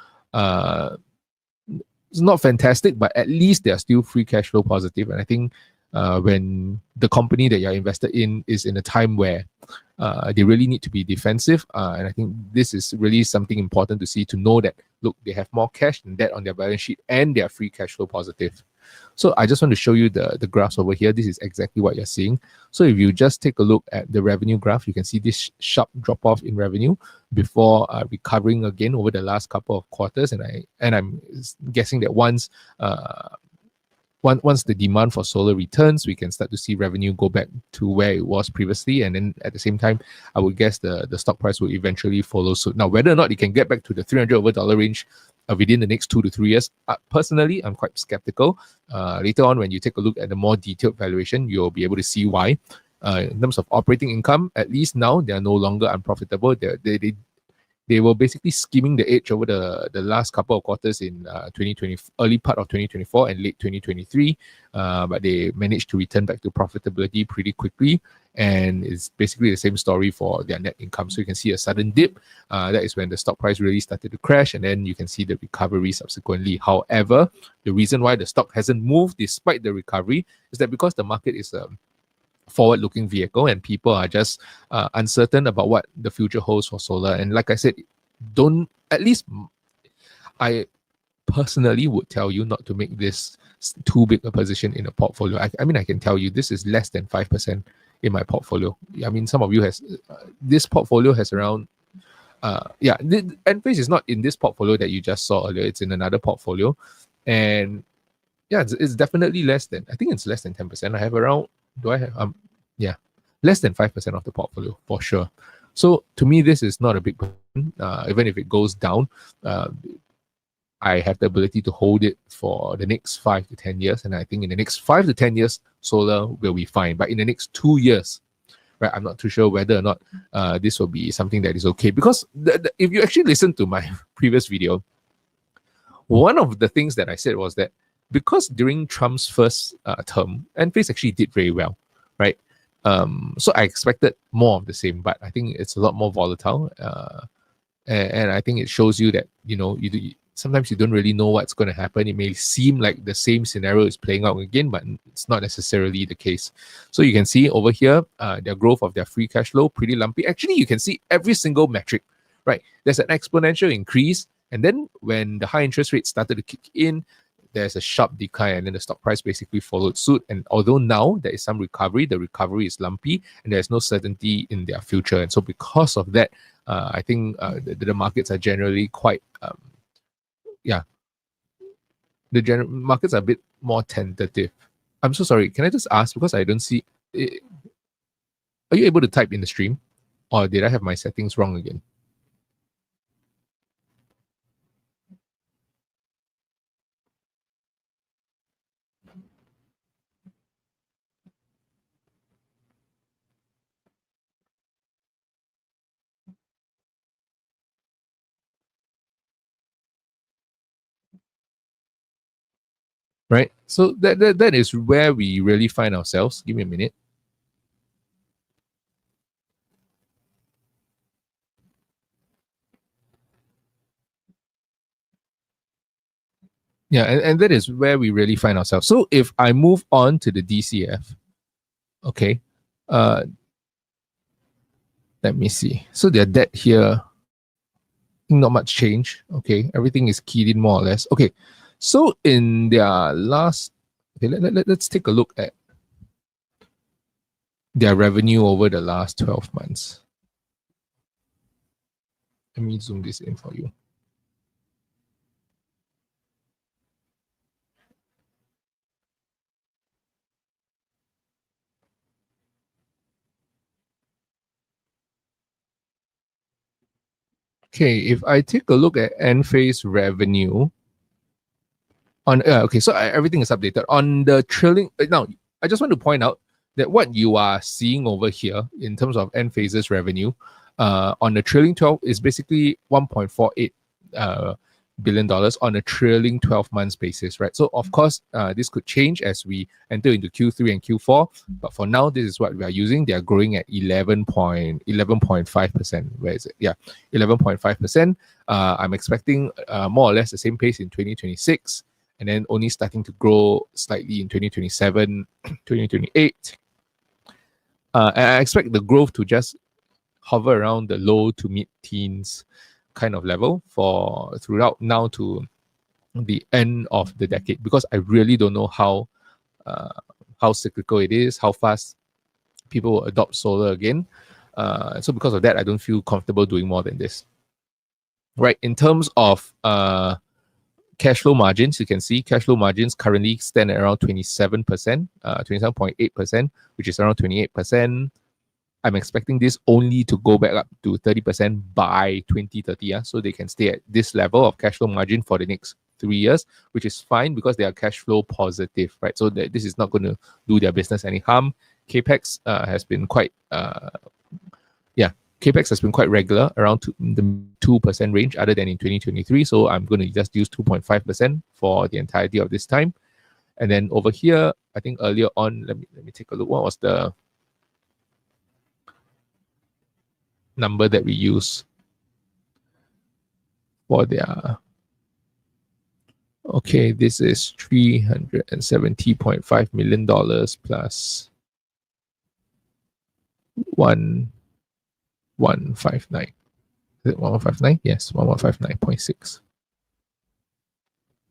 it's not fantastic, but at least they are still free cash flow positive. And I think when the company that you're invested in is in a time where they really need to be defensive, and I think this is really something important to see, to know that, look, they have more cash than debt on their balance sheet, and they are free cash flow positive. So I just want to show you the graphs over here. This is exactly what you're seeing. So if you just take a look at the revenue graph, you can see this sharp drop off in revenue before recovering again over the last couple of quarters. And I'm guessing that once the demand for solar returns, we can start to see revenue go back to where it was previously. And then at the same time, I would guess the stock price will eventually follow suit. Now, whether or not it can get back to the $300 range within the next 2 to 3 years, personally, I'm quite skeptical. Later on, when you take a look at the more detailed valuation, you'll be able to see why. In terms of operating income, at least now, they are no longer unprofitable. They were basically skimming the edge over the last couple of quarters in 2020, early part of 2024 and late 2023, but they managed to return back to profitability pretty quickly. And it's basically the same story for their net income. So you can see a sudden dip. That is when the stock price really started to crash, and then you can see the recovery subsequently. However, the reason why the stock hasn't moved despite the recovery is that because the market is forward-looking vehicle, and people are just uncertain about what the future holds for solar. And like I said, I personally would tell you not to make this too big a position in a portfolio. I mean, I can tell you this is less than 5% in my portfolio. I mean, some of you this portfolio has around, Enphase is not in this portfolio that you just saw earlier. It's in another portfolio. And yeah, it's definitely less than, I think it's less than 10%. I have around, less than 5% of the portfolio for sure. So to me, this is not a big problem. Even if it goes down, I have the ability to hold it for the next 5 to 10 years. And I think in the next 5 to 10 years, solar will be fine. But in the next 2 years, right, I'm not too sure whether or not this will be something that is okay. Because if you actually listen to my previous video, one of the things that I said was that because during Trump's first term, Enphase actually did very well, right? So I expected more of the same, but I think it's a lot more volatile. And I think it shows you that, sometimes you don't really know what's going to happen. It may seem like the same scenario is playing out again, but it's not necessarily the case. So you can see over here, their growth of their free cash flow, pretty lumpy. Actually, you can see every single metric, right? There's an exponential increase. And then when the high interest rates started to kick in, there's a sharp decline, and then the stock price basically followed suit. And although now there is some recovery, the recovery is lumpy, and there's no certainty in their future. And so because of that, I think the markets are generally quite, markets are a bit more tentative. I'm so sorry. Can I just ask, because I don't see, are you able to type in the stream, or did I have my settings wrong again? Right? So that is where we really find ourselves. Give me a minute. Yeah, and that is where we really find ourselves. So if I move on to the DCF, okay, let me see. So their debt here, not much change. Okay, everything is keyed in more or less. Okay, so in their last, okay, let's take a look at their revenue over the last 12 months. Let me zoom this in for you. Okay, if I take a look at Enphase revenue on okay, so everything is updated on the trailing. Now, I just want to point out that what you are seeing over here in terms of Enphase's revenue, on the trailing 12 is basically 1.48 billion dollars on a trailing 12 months basis, right? So of course, this could change as we enter into Q3 and Q4, but for now, this is what we are using. They are growing at 11.5%. Where is it? Yeah, 11.5%. I'm expecting more or less the same pace in 2026, and then only starting to grow slightly in 2027, 2028. And I expect the growth to just hover around the low to mid teens kind of level for throughout now to the end of the decade, because I really don't know how cyclical it is, how fast people will adopt solar again. So because of that, I don't feel comfortable doing more than this. Right, in terms of cash flow margins, you can see cash flow margins currently stand at around 27%, 27.8%, which is around 28%. I'm expecting this only to go back up to 30% by 2030. So they can stay at this level of cash flow margin for the next 3 years, which is fine because they are cash flow positive, right? So that this is not going to do their business any harm. CapEx has been quite, CapEx has been quite regular, around the 2% range, other than in 2023. So I'm going to just use 2.5% for the entirety of this time. And then over here, I think earlier on, let me take a look. What was the number that we use for their, okay, this is $370.5 million plus 1159. Is it 1159? Yes, 1159.6.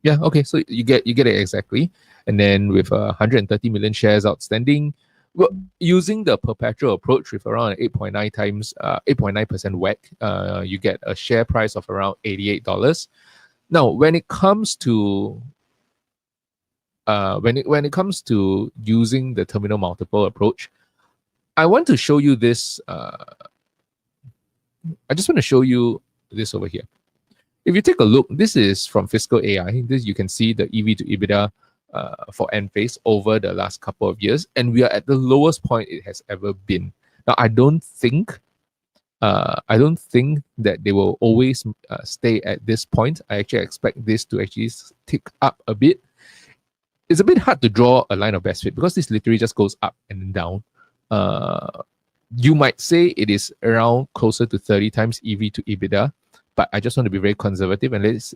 Yeah, okay, so you get it exactly. And then with 130 million shares outstanding, well, using the perpetual approach with around 8.9 times 8.9% WACC, you get a share price of around $88. Now, when it comes to using the terminal multiple approach, I want to show you this. I just want to show you this over here. If you take a look, this is from Fiscal AI. This, you can see the EV to EBITDA for Enphase over the last couple of years, and we are at the lowest point it has ever been. Now, I don't think that they will always stay at this point. I actually expect this to actually tick up a bit. It's a bit hard to draw a line of best fit because this literally just goes up and down. You might say it is around closer to 30 times EV to EBITDA, but I just want to be very conservative and let's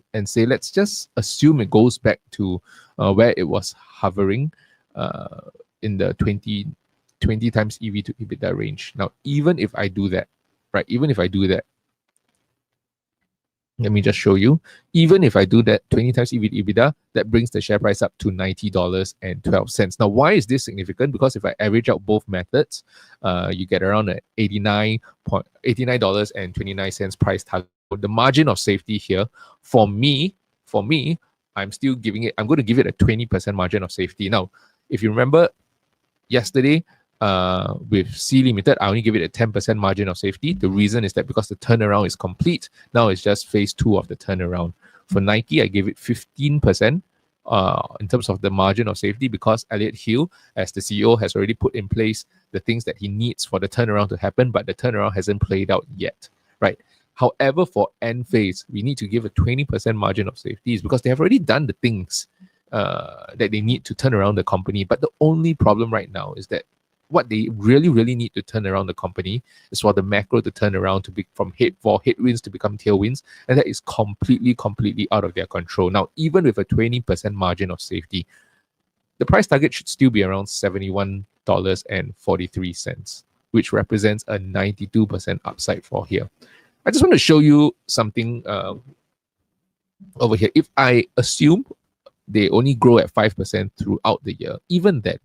just assume it goes back to where it was hovering in the 20 times EV to EBITDA range. Now, even if I do that, right? Even if I do that, let me just show you. Even if I do that 20 times EV to EBITDA, that brings the share price up to $90.12. Now, why is this significant? Because if I average out both methods, you get around an $89.29 price target. The margin of safety here, for me, I'm going to give it a 20% margin of safety. Now, if you remember yesterday, with C Limited, I only give it a 10% margin of safety. The reason is that because the turnaround is complete, now it's just phase 2 of the turnaround. For Nike, I gave it 15% in terms of the margin of safety because Elliot Hill, as the CEO, has already put in place the things that he needs for the turnaround to happen, but the turnaround hasn't played out yet, right? However, for Enphase, we need to give a 20% margin of safety because they have already done the things that they need to turn around the company. But the only problem right now is that what they really, really need to turn around the company is for the macro to turn around to be for headwinds to become tailwinds, and that is completely out of their control. Now, even with a 20% margin of safety, the price target should still be around $71.43, which represents a 92% upside for here. I just want to show you something over here. If I assume they only grow at 5% throughout the year, even then,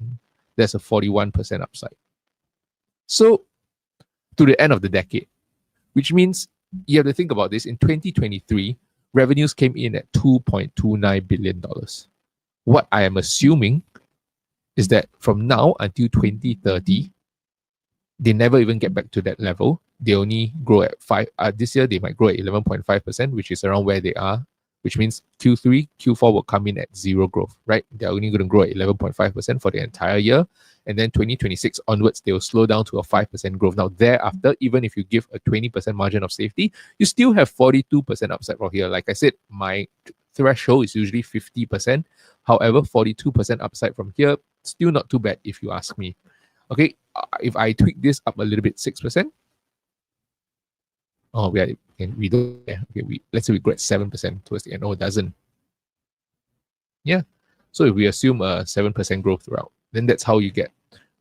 there's a 41% upside. So to the end of the decade, which means you have to think about this. In 2023, revenues came in at $2.29 billion. What I am assuming is that from now until 2030, they never even get back to that level. They only grow at 5. This year, they might grow at 11.5%, which is around where they are, which means Q3, Q4 will come in at zero growth, right? They're only going to grow at 11.5% for the entire year. And then 2026 onwards, they will slow down to a 5% growth. Now, thereafter, even if you give a 20% margin of safety, you still have 42% upside from here. Like I said, my threshold is usually 50%. However, 42% upside from here, still not too bad if you ask me. Okay, if I tweak this up a little bit, 6%. Oh, we don't. Yeah, okay, let's say we grow at 7% towards the end. Oh, it doesn't. Yeah. So if we assume a 7% growth throughout, then that's how you get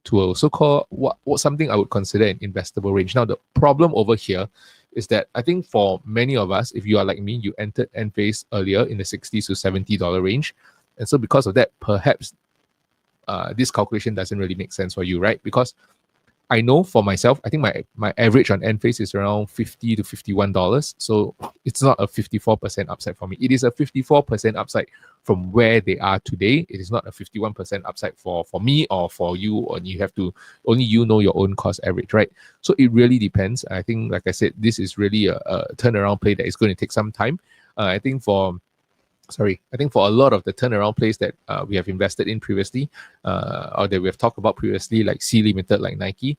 to a so-called what something I would consider an investable range. Now, the problem over here is that I think for many of us, if you are like me, you entered Enphase earlier in the $60 to $70 range. And so because of that, perhaps this calculation doesn't really make sense for you, right? Because I know for myself, I think my average on Enphase is around $50 to $51. So it's not a 54% upside for me. It is a 54% upside from where they are today. It is not a 51% upside for me or for you, or you have to only you know your own cost average, right? So it really depends. I think, like I said, this is really a turnaround play that is going to take some time. I think for a lot of the turnaround plays that we have invested in previously, or that we have talked about previously, like C Limited, like Nike,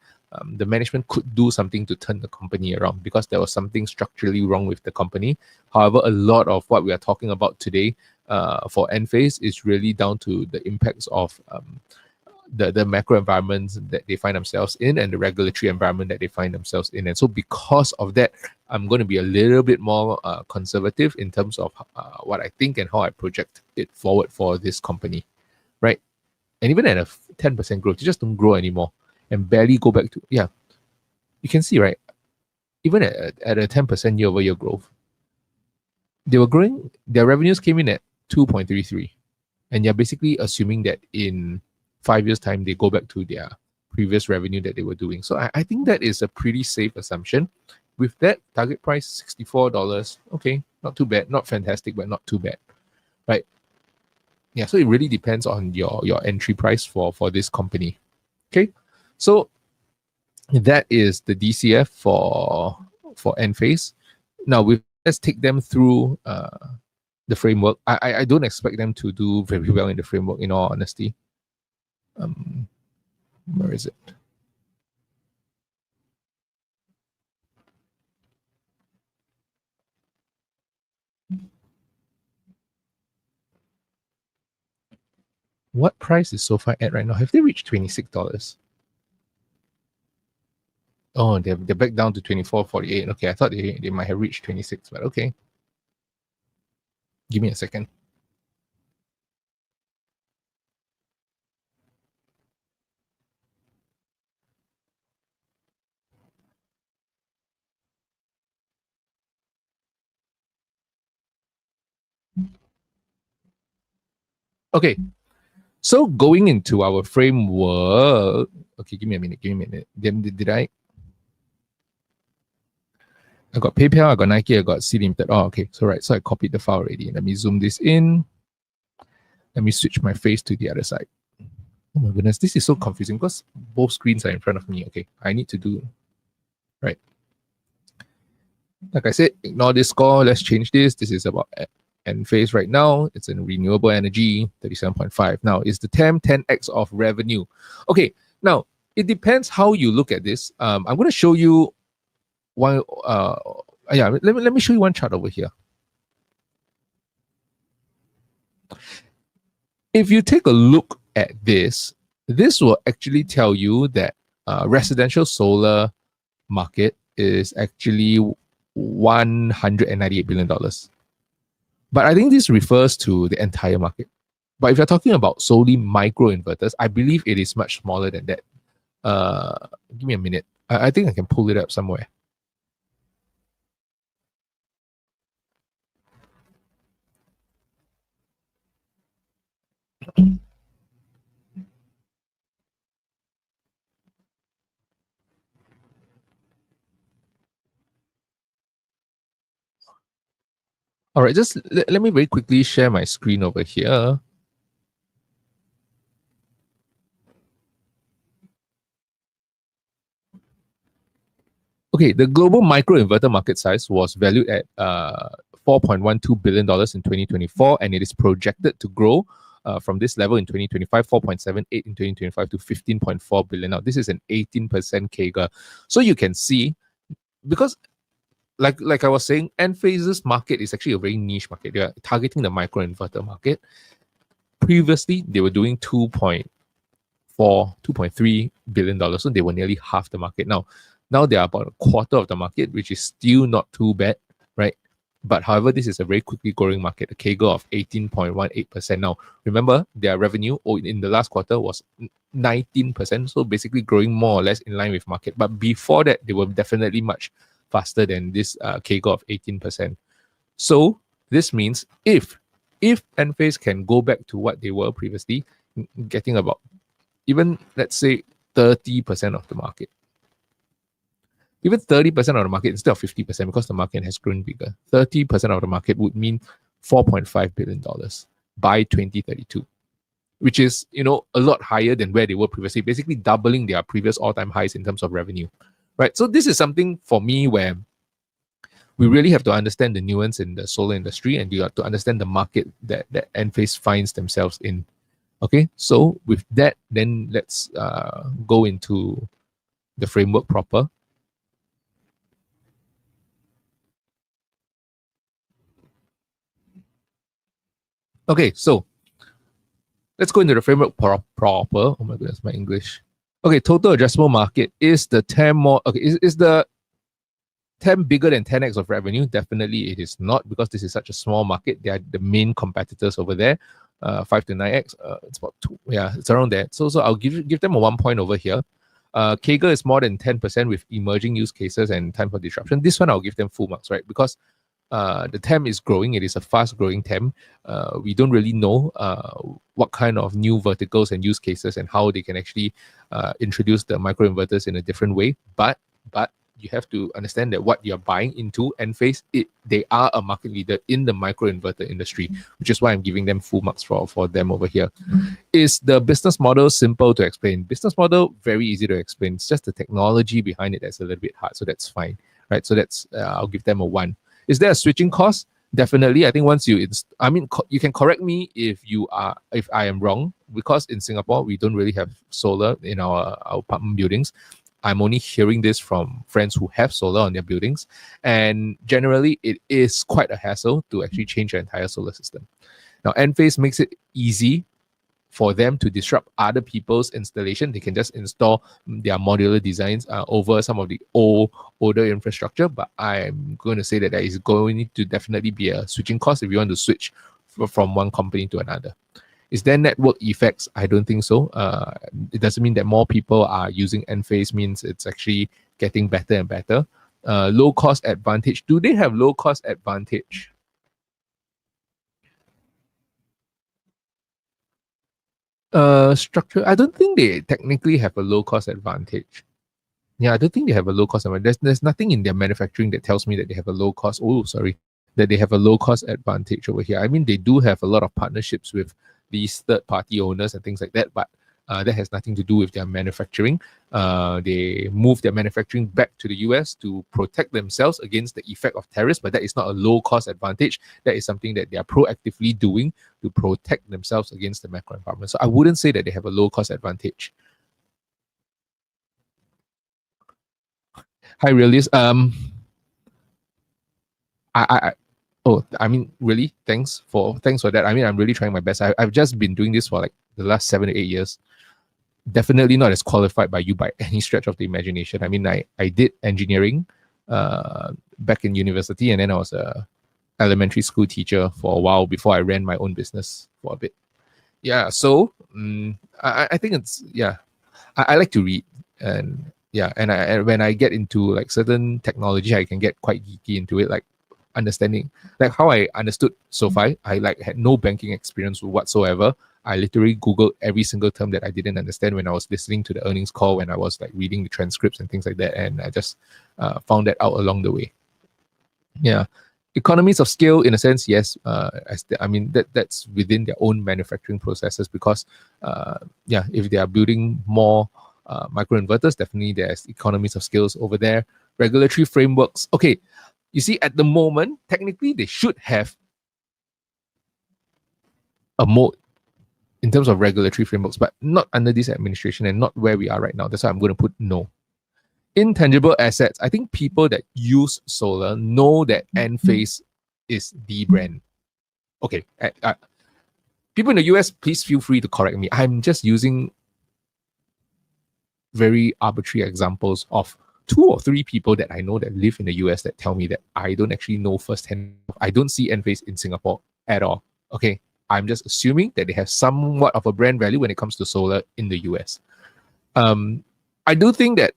the management could do something to turn the company around because there was something structurally wrong with the company. However, a lot of what we are talking about today for Enphase is really down to the impacts of the macro environments that they find themselves in and the regulatory environment that they find themselves in. And so because of that, I'm going to be a little bit more conservative in terms of what I think and how I project it forward for this company, right? And even at a 10% growth, you just don't grow anymore and barely go back to, yeah, you can see, right? Even at a 10% year over year growth, they were growing, their revenues came in at 2.33. And you're basically assuming that in 5 years' time, they go back to their previous revenue that they were doing. So I think that is a pretty safe assumption. With that target price, $64, okay, not too bad, not fantastic, but not too bad, right? Yeah, so it really depends on your entry price for this company. Okay, so that is the DCF for Enphase. Now let's take them through the framework. I don't expect them to do very well in the framework, in all honesty. Where is it? What price is SoFi at right now? Have they reached $26? Oh, they're back down to 24.48. Okay, I thought they might have reached 26, but okay. Give me a second. Okay, so going into our framework. Okay, give me a minute. Then did I got PayPal, I got Nike, I got C Limited. Oh, okay. So right. So I copied the file already. Let me zoom this in. Let me switch my face to the other side. Oh my goodness, this is so confusing because both screens are in front of me. Okay, I need to do right. Like I said, ignore this score. Let's change this. This is about Enphase right now. It's in renewable energy, 37.5. Now, is the TAM 10x of revenue? Okay, now it depends how you look at this. I'm going to show you one. Let me show you one chart over here. If you take a look at this, this will actually tell you that residential solar market is actually $198 billion. But I think this refers to the entire market. But if you're talking about solely micro inverters, I believe it is much smaller than that. Give me a minute. I think I can pull it up somewhere. All right, just let me very quickly share my screen over here. Okay, the global microinverter market size was valued at $4.12 billion in 2024, and it is projected to grow from this level in 2025, 4.78 in 2025 to 15.4 billion. Now, this is an 18% CAGR. So you can see, because like I was saying, Enphase's market is actually a very niche market. They are targeting the microinverter market. Previously, they were doing 2.3 billion dollars, so they were nearly half the market. Now they are about a quarter of the market, which is still not too bad, right? But however, this is a very quickly growing market, a CAGR of 18.18%. Now, remember, their revenue in the last quarter was 19%, so basically growing more or less in line with market. But before that, they were definitely much faster than this CAGR of 18%. So this means if Enphase can go back to what they were previously, getting about even, let's say, 30% of the market, even 30% of the market instead of 50%, because the market has grown bigger, 30% of the market would mean $4.5 billion by 2032, which is, a lot higher than where they were previously, basically doubling their previous all-time highs in terms of revenue, right? So this is something for me where we really have to understand the nuance in the solar industry, and you have to understand the market that Enphase finds themselves in. Okay, so with that, then let's go into the framework proper. Okay, so let's go into the framework proper. Oh my goodness, my English. Okay, total addressable market is the 10 more. Okay, is the 10 bigger than 10x of revenue? Definitely it is not, because this is such a small market. They are the main competitors over there. 5 to 9x. It's about 2. Yeah, it's around there. So I'll give them a 1 point over here. CAGR is more than 10% with emerging use cases and time for disruption. This one I'll give them full marks, right? Because the TAM is growing. It is a fast-growing TAM. We don't really know what kind of new verticals and use cases and how they can actually introduce the microinverters in a different way. But you have to understand that what you're buying into, Enphase, they are a market leader in the microinverter industry, which is why I'm giving them full marks for them over here. Is the business model simple to explain? Business model, very easy to explain. It's just the technology behind it that's a little bit hard. So that's fine, right? So that's I'll give them a 1. Is there a switching cost? Definitely. I think once you you can correct me if I am wrong, because in Singapore we don't really have solar in our apartment buildings. I'm only hearing this from friends who have solar on their buildings, and generally it is quite a hassle to actually change your entire solar system. Now, Enphase makes it easy for them to disrupt other people's installation. They can just install their modular designs over some of the older infrastructure. But I'm going to say that there is going to definitely be a switching cost if you want to switch from one company to another. Is there network effects? I don't think so. It doesn't mean that more people are using Enphase means it's actually getting better and better. Low cost advantage. Do they have low cost advantage? Structure. I don't think they technically have a low cost advantage. Yeah, I don't think they have a low cost advantage. There's nothing in their manufacturing that tells me that they have a low cost. Oh, sorry, that they have a low cost advantage over here. I mean, they do have a lot of partnerships with these third party owners and things like that, but that has nothing to do with their manufacturing. They move their manufacturing back to the US to protect themselves against the effect of tariffs, but that is not a low cost advantage. That is something that they are proactively doing to protect themselves against the macro environment. So I wouldn't say that they have a low cost advantage. Hi, Realist. I mean, really, thanks for that. I mean, I'm really trying my best. I've just been doing this for like the last 7 to 8 years. Definitely not as qualified by you by any stretch of the imagination. I mean, I did engineering back in university, and then I was a elementary school teacher for a while before I ran my own business for a bit. Yeah, so I think it's, yeah, I like to read, and yeah, and when I get into like certain technology, I can get quite geeky into it, like understanding, like how I understood SoFi. I like had no banking experience whatsoever. I literally Googled every single term that I didn't understand when I was listening to the earnings call, when I was like reading the transcripts and things like that, and I just found that out along the way. Yeah. Economies of scale, in a sense, yes. I mean, that's within their own manufacturing processes because, if they are building more microinverters, definitely there's economies of scales over there. Regulatory frameworks. Okay, you see, at the moment, technically, they should have a moat in terms of regulatory frameworks, but not under this administration and not where we are right now. That's why I'm going to put no. Intangible assets. I think people that use solar know that Enphase is the brand. Okay, people in the US, please feel free to correct me. I'm just using very arbitrary examples of 2 or 3 people that I know that live in the US that tell me that I don't actually know firsthand. I don't see Enphase in Singapore at all. Okay, I'm just assuming that they have somewhat of a brand value when it comes to solar in the US. I do think that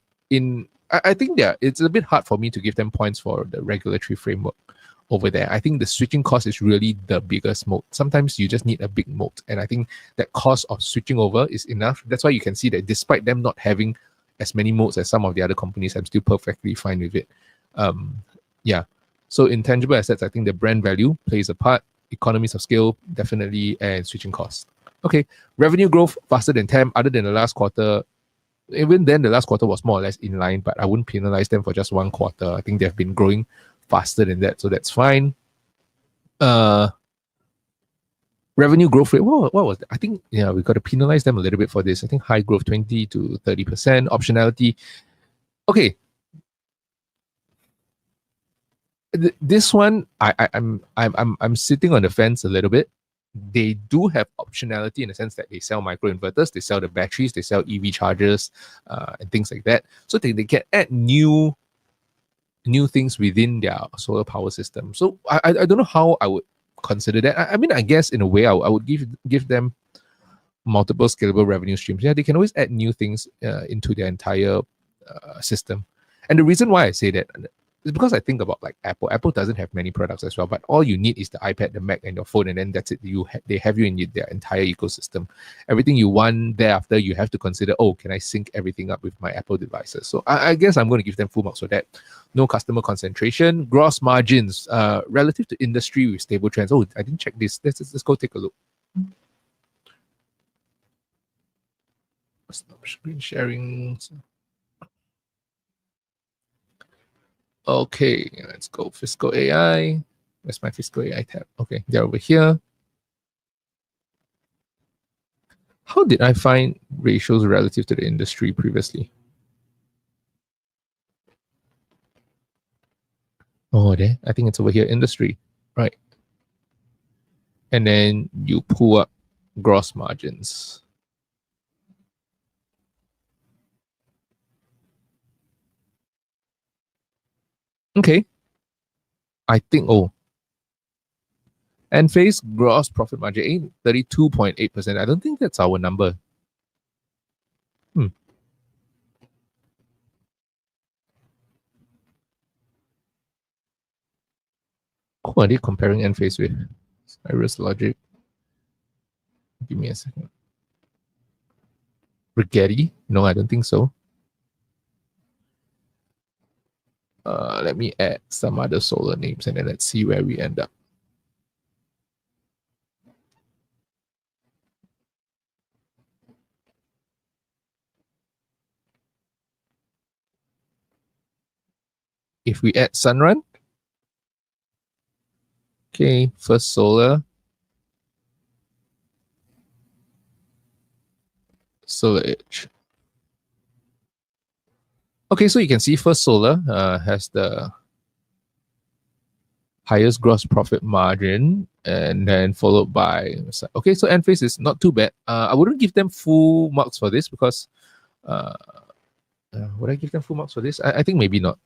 I think it's a bit hard for me to give them points for the regulatory framework over there. I think the switching cost is really the biggest moat. Sometimes you just need a big moat. And I think that cost of switching over is enough. That's why you can see that despite them not having as many moats as some of the other companies, I'm still perfectly fine with it. So intangible assets, I think the brand value plays a part. Economies of scale, definitely, and switching costs. Okay, revenue growth faster than TAM, other than the last quarter. Even then, the last quarter was more or less in line, but I wouldn't penalize them for just one quarter. I think they've been growing faster than that, so that's fine. Revenue growth rate, what was that? I think, we got to penalize them a little bit for this. I think high growth, 20 to 30%. Optionality. Okay. This one, I'm sitting on the fence a little bit. They do have optionality in the sense that they sell microinverters, they sell the batteries, they sell EV chargers, and things like that. So they can add new things within their solar power system. So I don't know how I would consider that. I mean, I guess in a way I would give them multiple scalable revenue streams. Yeah, they can always add new things into their entire system. And the reason why I say that is because I think about like Apple. Apple doesn't have many products as well, but all you need is the iPad, the Mac, and your phone, and then that's it. They have you in their entire ecosystem. Everything you want thereafter, you have to consider, can I sync everything up with my Apple devices? So I guess I'm going to give them full marks for that. No customer concentration. Gross margins relative to industry with stable trends. Oh, I didn't check this. Let's go take a look. Stop screen sharing. Okay, let's go Fiscal AI. Where's my Fiscal AI tab? Okay, they're over here. How did I find ratios relative to the industry previously? Oh, there. I think it's over here, industry. Right. And then you pull up gross margins. Okay. I think, Enphase gross profit margin, 32.8%. I don't think that's our number. Who are they comparing Enphase with? Cyrus Logic. Give me a second. Rigetti? No, I don't think so. Let me add some other solar names and then let's see where we end up. If we add Sunrun, okay, First Solar, Solar Edge. Okay, so you can see First Solar has the highest gross profit margin, and then followed by, okay, so Enphase is not too bad. I wouldn't give them full marks for this because, would I give them full marks for this? I think maybe not.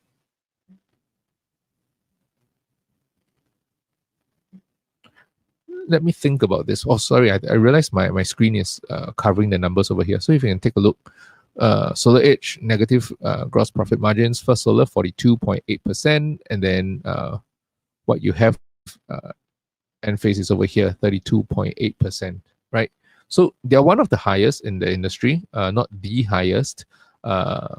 Let me think about this. Oh, sorry, I realized my screen is covering the numbers over here. So if you can take a look, Solar Edge, negative gross profit margins. First Solar, 42.8%. And then what you have, Enphase is over here, 32.8%, right? So they're one of the highest in the industry, not the highest.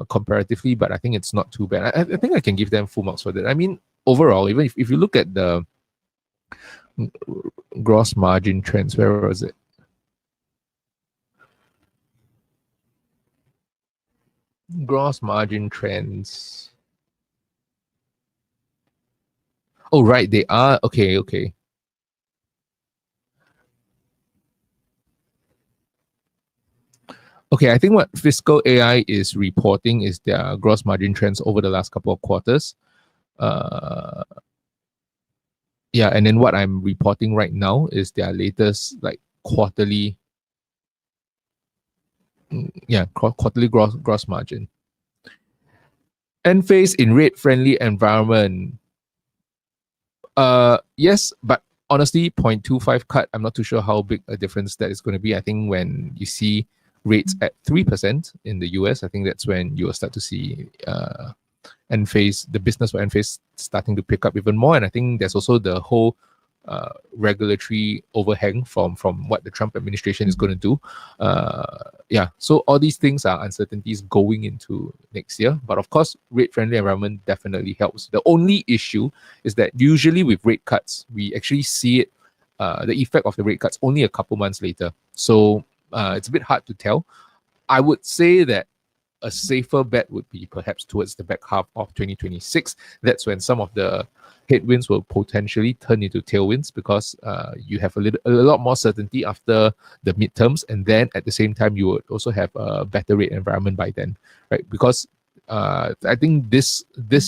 comparatively, but I think it's not too bad. I think I can give them full marks for that. I mean, overall, even if you look at the gross margin trends, where was it? Gross margin trends. Oh, right, they are. Okay. Okay, I think what Fiscal AI is reporting is their gross margin trends over the last couple of quarters. Yeah, and then what I'm reporting right now is their latest like quarterly, quarterly gross margin. Enphase in rate-friendly environment. Yes, but honestly, 0.25 cut, I'm not too sure how big a difference that is going to be. I think when you see rates at 3% in the US, I think that's when you will start to see Enphase, the business for Enphase starting to pick up even more. And I think there's also the whole regulatory overhang from what the Trump administration is going to do. So all these things are uncertainties going into next year. But of course, rate-friendly environment definitely helps. The only issue is that usually with rate cuts, we actually see it, the effect of the rate cuts only a couple months later. So it's a bit hard to tell. I would say that a safer bet would be perhaps towards the back half of 2026. That's when some of the headwinds will potentially turn into tailwinds because you have a lot more certainty after the midterms, and then at the same time you would also have a better rate environment by then, right? Because I think this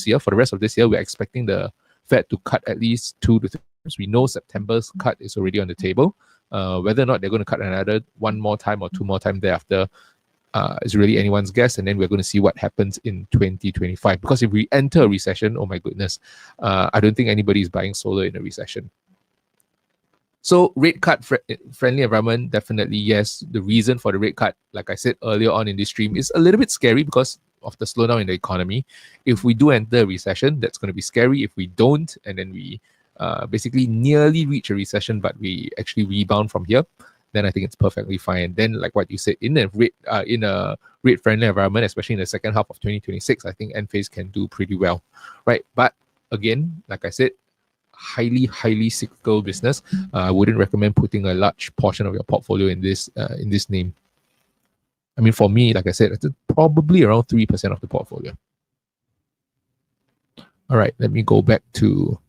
year, for the rest of this year, we're expecting the Fed to cut at least 2 to 3 times. We know September's cut is already on the table. Whether or not they're going to cut another one more time or two more times thereafter is really anyone's guess, and then we're going to see what happens in 2025. Because if we enter a recession, oh my goodness, I don't think anybody is buying solar in a recession. So rate cut friendly environment, definitely yes. The reason for the rate cut, like I said earlier on in this stream, is a little bit scary because of the slowdown in the economy. If we do enter a recession, that's going to be scary. If we don't, and then we basically nearly reach a recession, but we actually rebound from here, then I think it's perfectly fine. Then, like what you said, in a rate friendly environment, especially in the second half of 2026, I think Enphase can do pretty well, right? But again, like I said, highly cyclical business. I wouldn't recommend putting a large portion of your portfolio in this name. I mean, for me, like I said, it's probably around 3% of the portfolio. All right, let me go back to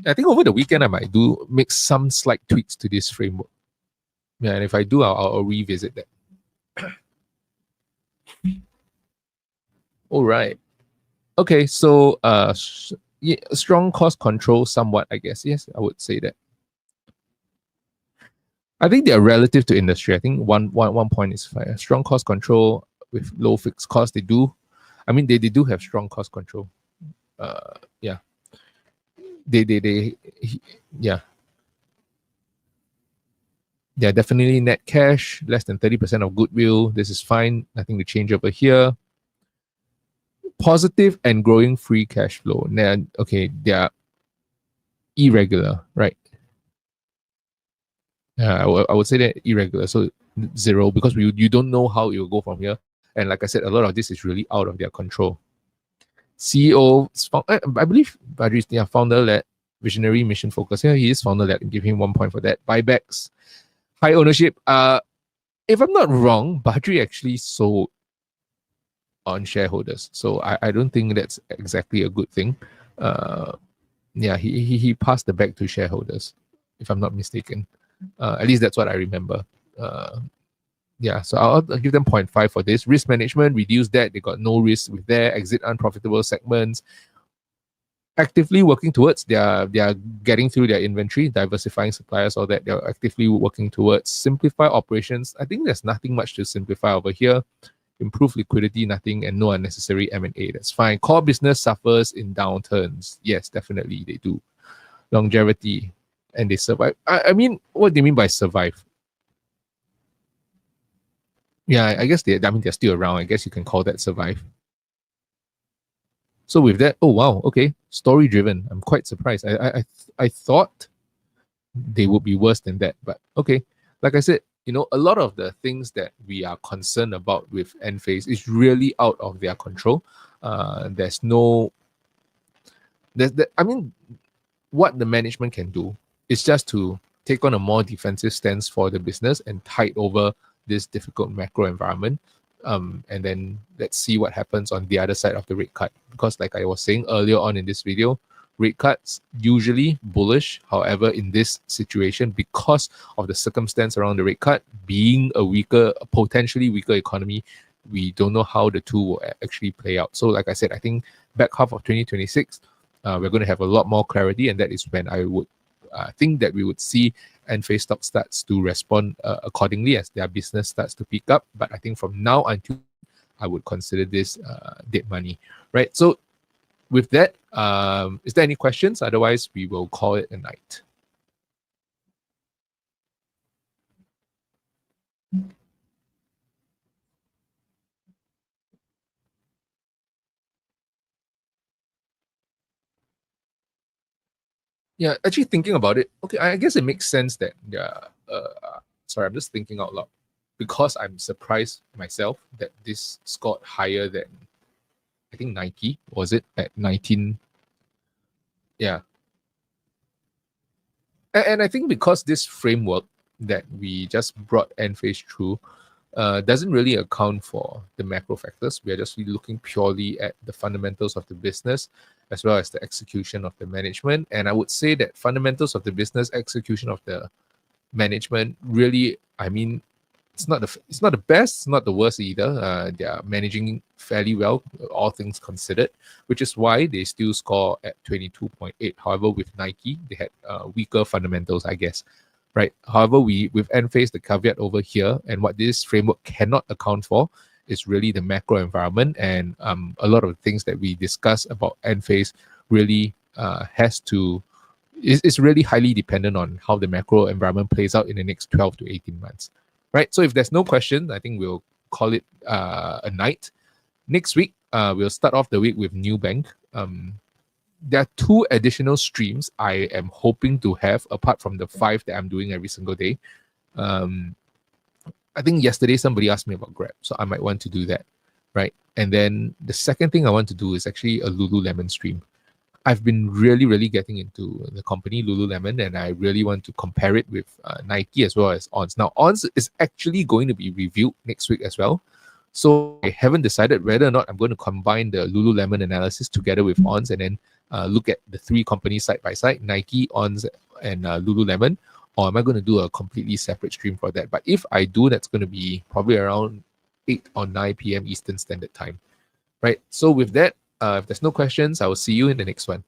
I think over the weekend I might make some slight tweaks to this framework. Yeah, and if I do, I'll revisit that. All right. Okay, so strong cost control somewhat, I guess. Yes, I would say that. I think they are relative to industry. I think one point is fine. Strong cost control with low fixed cost. They do. I mean, they do have strong cost control. Yeah. Yeah. Yeah, definitely net cash, less than 30% of goodwill. This is fine. Nothing to change over here. Positive and growing free cash flow. Now, okay, they are irregular, right? I would say that irregular. So 0, because you don't know how it will go from here. And like I said, a lot of this is really out of their control. CEO, I believe Badri's founder-led, visionary, mission focused. Yeah, he is founder-led. Give him 1 point for that. Buybacks, high ownership. If I'm not wrong, Badri actually sold on shareholders. So I don't think that's exactly a good thing. Yeah, he passed the bag to shareholders, if I'm not mistaken. At least that's what I remember. Yeah, so I'll give them 0.5 for this. Risk management, reduce that. They got no risk with their exit unprofitable segments. Actively working towards they are getting through their inventory, diversifying suppliers, all that. They're actively working towards simplify operations. I think there's nothing much to simplify over here. Improve liquidity, nothing, and no unnecessary M&A. That's fine. Core business suffers in downturns. Yes, definitely they do. Longevity, and they survive. I mean, what do you mean by survive? Yeah, I guess they're still around. I guess you can call that survive. So with that, oh wow, okay, story driven. I'm quite surprised. I thought they would be worse than that. But okay, like I said, a lot of the things that we are concerned about with Enphase is really out of their control. There's no, I mean, what the management can do is just to take on a more defensive stance for the business and tide over this difficult macro environment. And then let's see what happens on the other side of the rate cut. Because like I was saying earlier on in this video, rate cuts usually bullish. However, in this situation, because of the circumstance around the rate cut being a potentially weaker economy, we don't know how the two will actually play out. So like I said, I think back half of 2026, we're going to have a lot more clarity, and that is when I would think that we would see Enphase stock starts to respond accordingly as their business starts to pick up. But I think from now until I would consider this dead money, right? So with that, is there any questions? Otherwise, we will call it a night. Yeah, actually thinking about it, okay, I guess it makes sense that, sorry, I'm just thinking out loud because I'm surprised myself that this scored higher than, I think, Nike, was it, at 19? Yeah. And I think because this framework that we just brought Enphase through doesn't really account for the macro factors. We are just really looking purely at the fundamentals of the business as well as the execution of the management. And I would say that fundamentals of the business, execution of the management, really, I mean, it's not the best, it's not the worst either. They are managing fairly well, all things considered, which is why they still score at 22.8. However, with Nike, they had weaker fundamentals, I guess. Right. However, with Enphase, the caveat over here, and what this framework cannot account for is really the macro environment, and a lot of the things that we discuss about Enphase really is really highly dependent on how the macro environment plays out in the next 12 to 18 months. Right. So if there's no question, I think we'll call it a night. Next week, we'll start off the week with Nubank. There are 2 additional streams I am hoping to have apart from the 5 that I'm doing every single day. I think yesterday somebody asked me about Grab, so I might want to do that, right? And then the second thing I want to do is actually a Lululemon stream. I've been really, really getting into the company Lululemon, and I really want to compare it with Nike as well as Ons. Now, Ons is actually going to be reviewed next week as well. So I haven't decided whether or not I'm going to combine the Lululemon analysis together with Ons and then look at the 3 companies side by side, Nike, Ons, and Lululemon, or am I going to do a completely separate stream for that? But if I do, that's going to be probably around 8 or 9 p.m. Eastern Standard Time, right? So with that, if there's no questions, I will see you in the next one.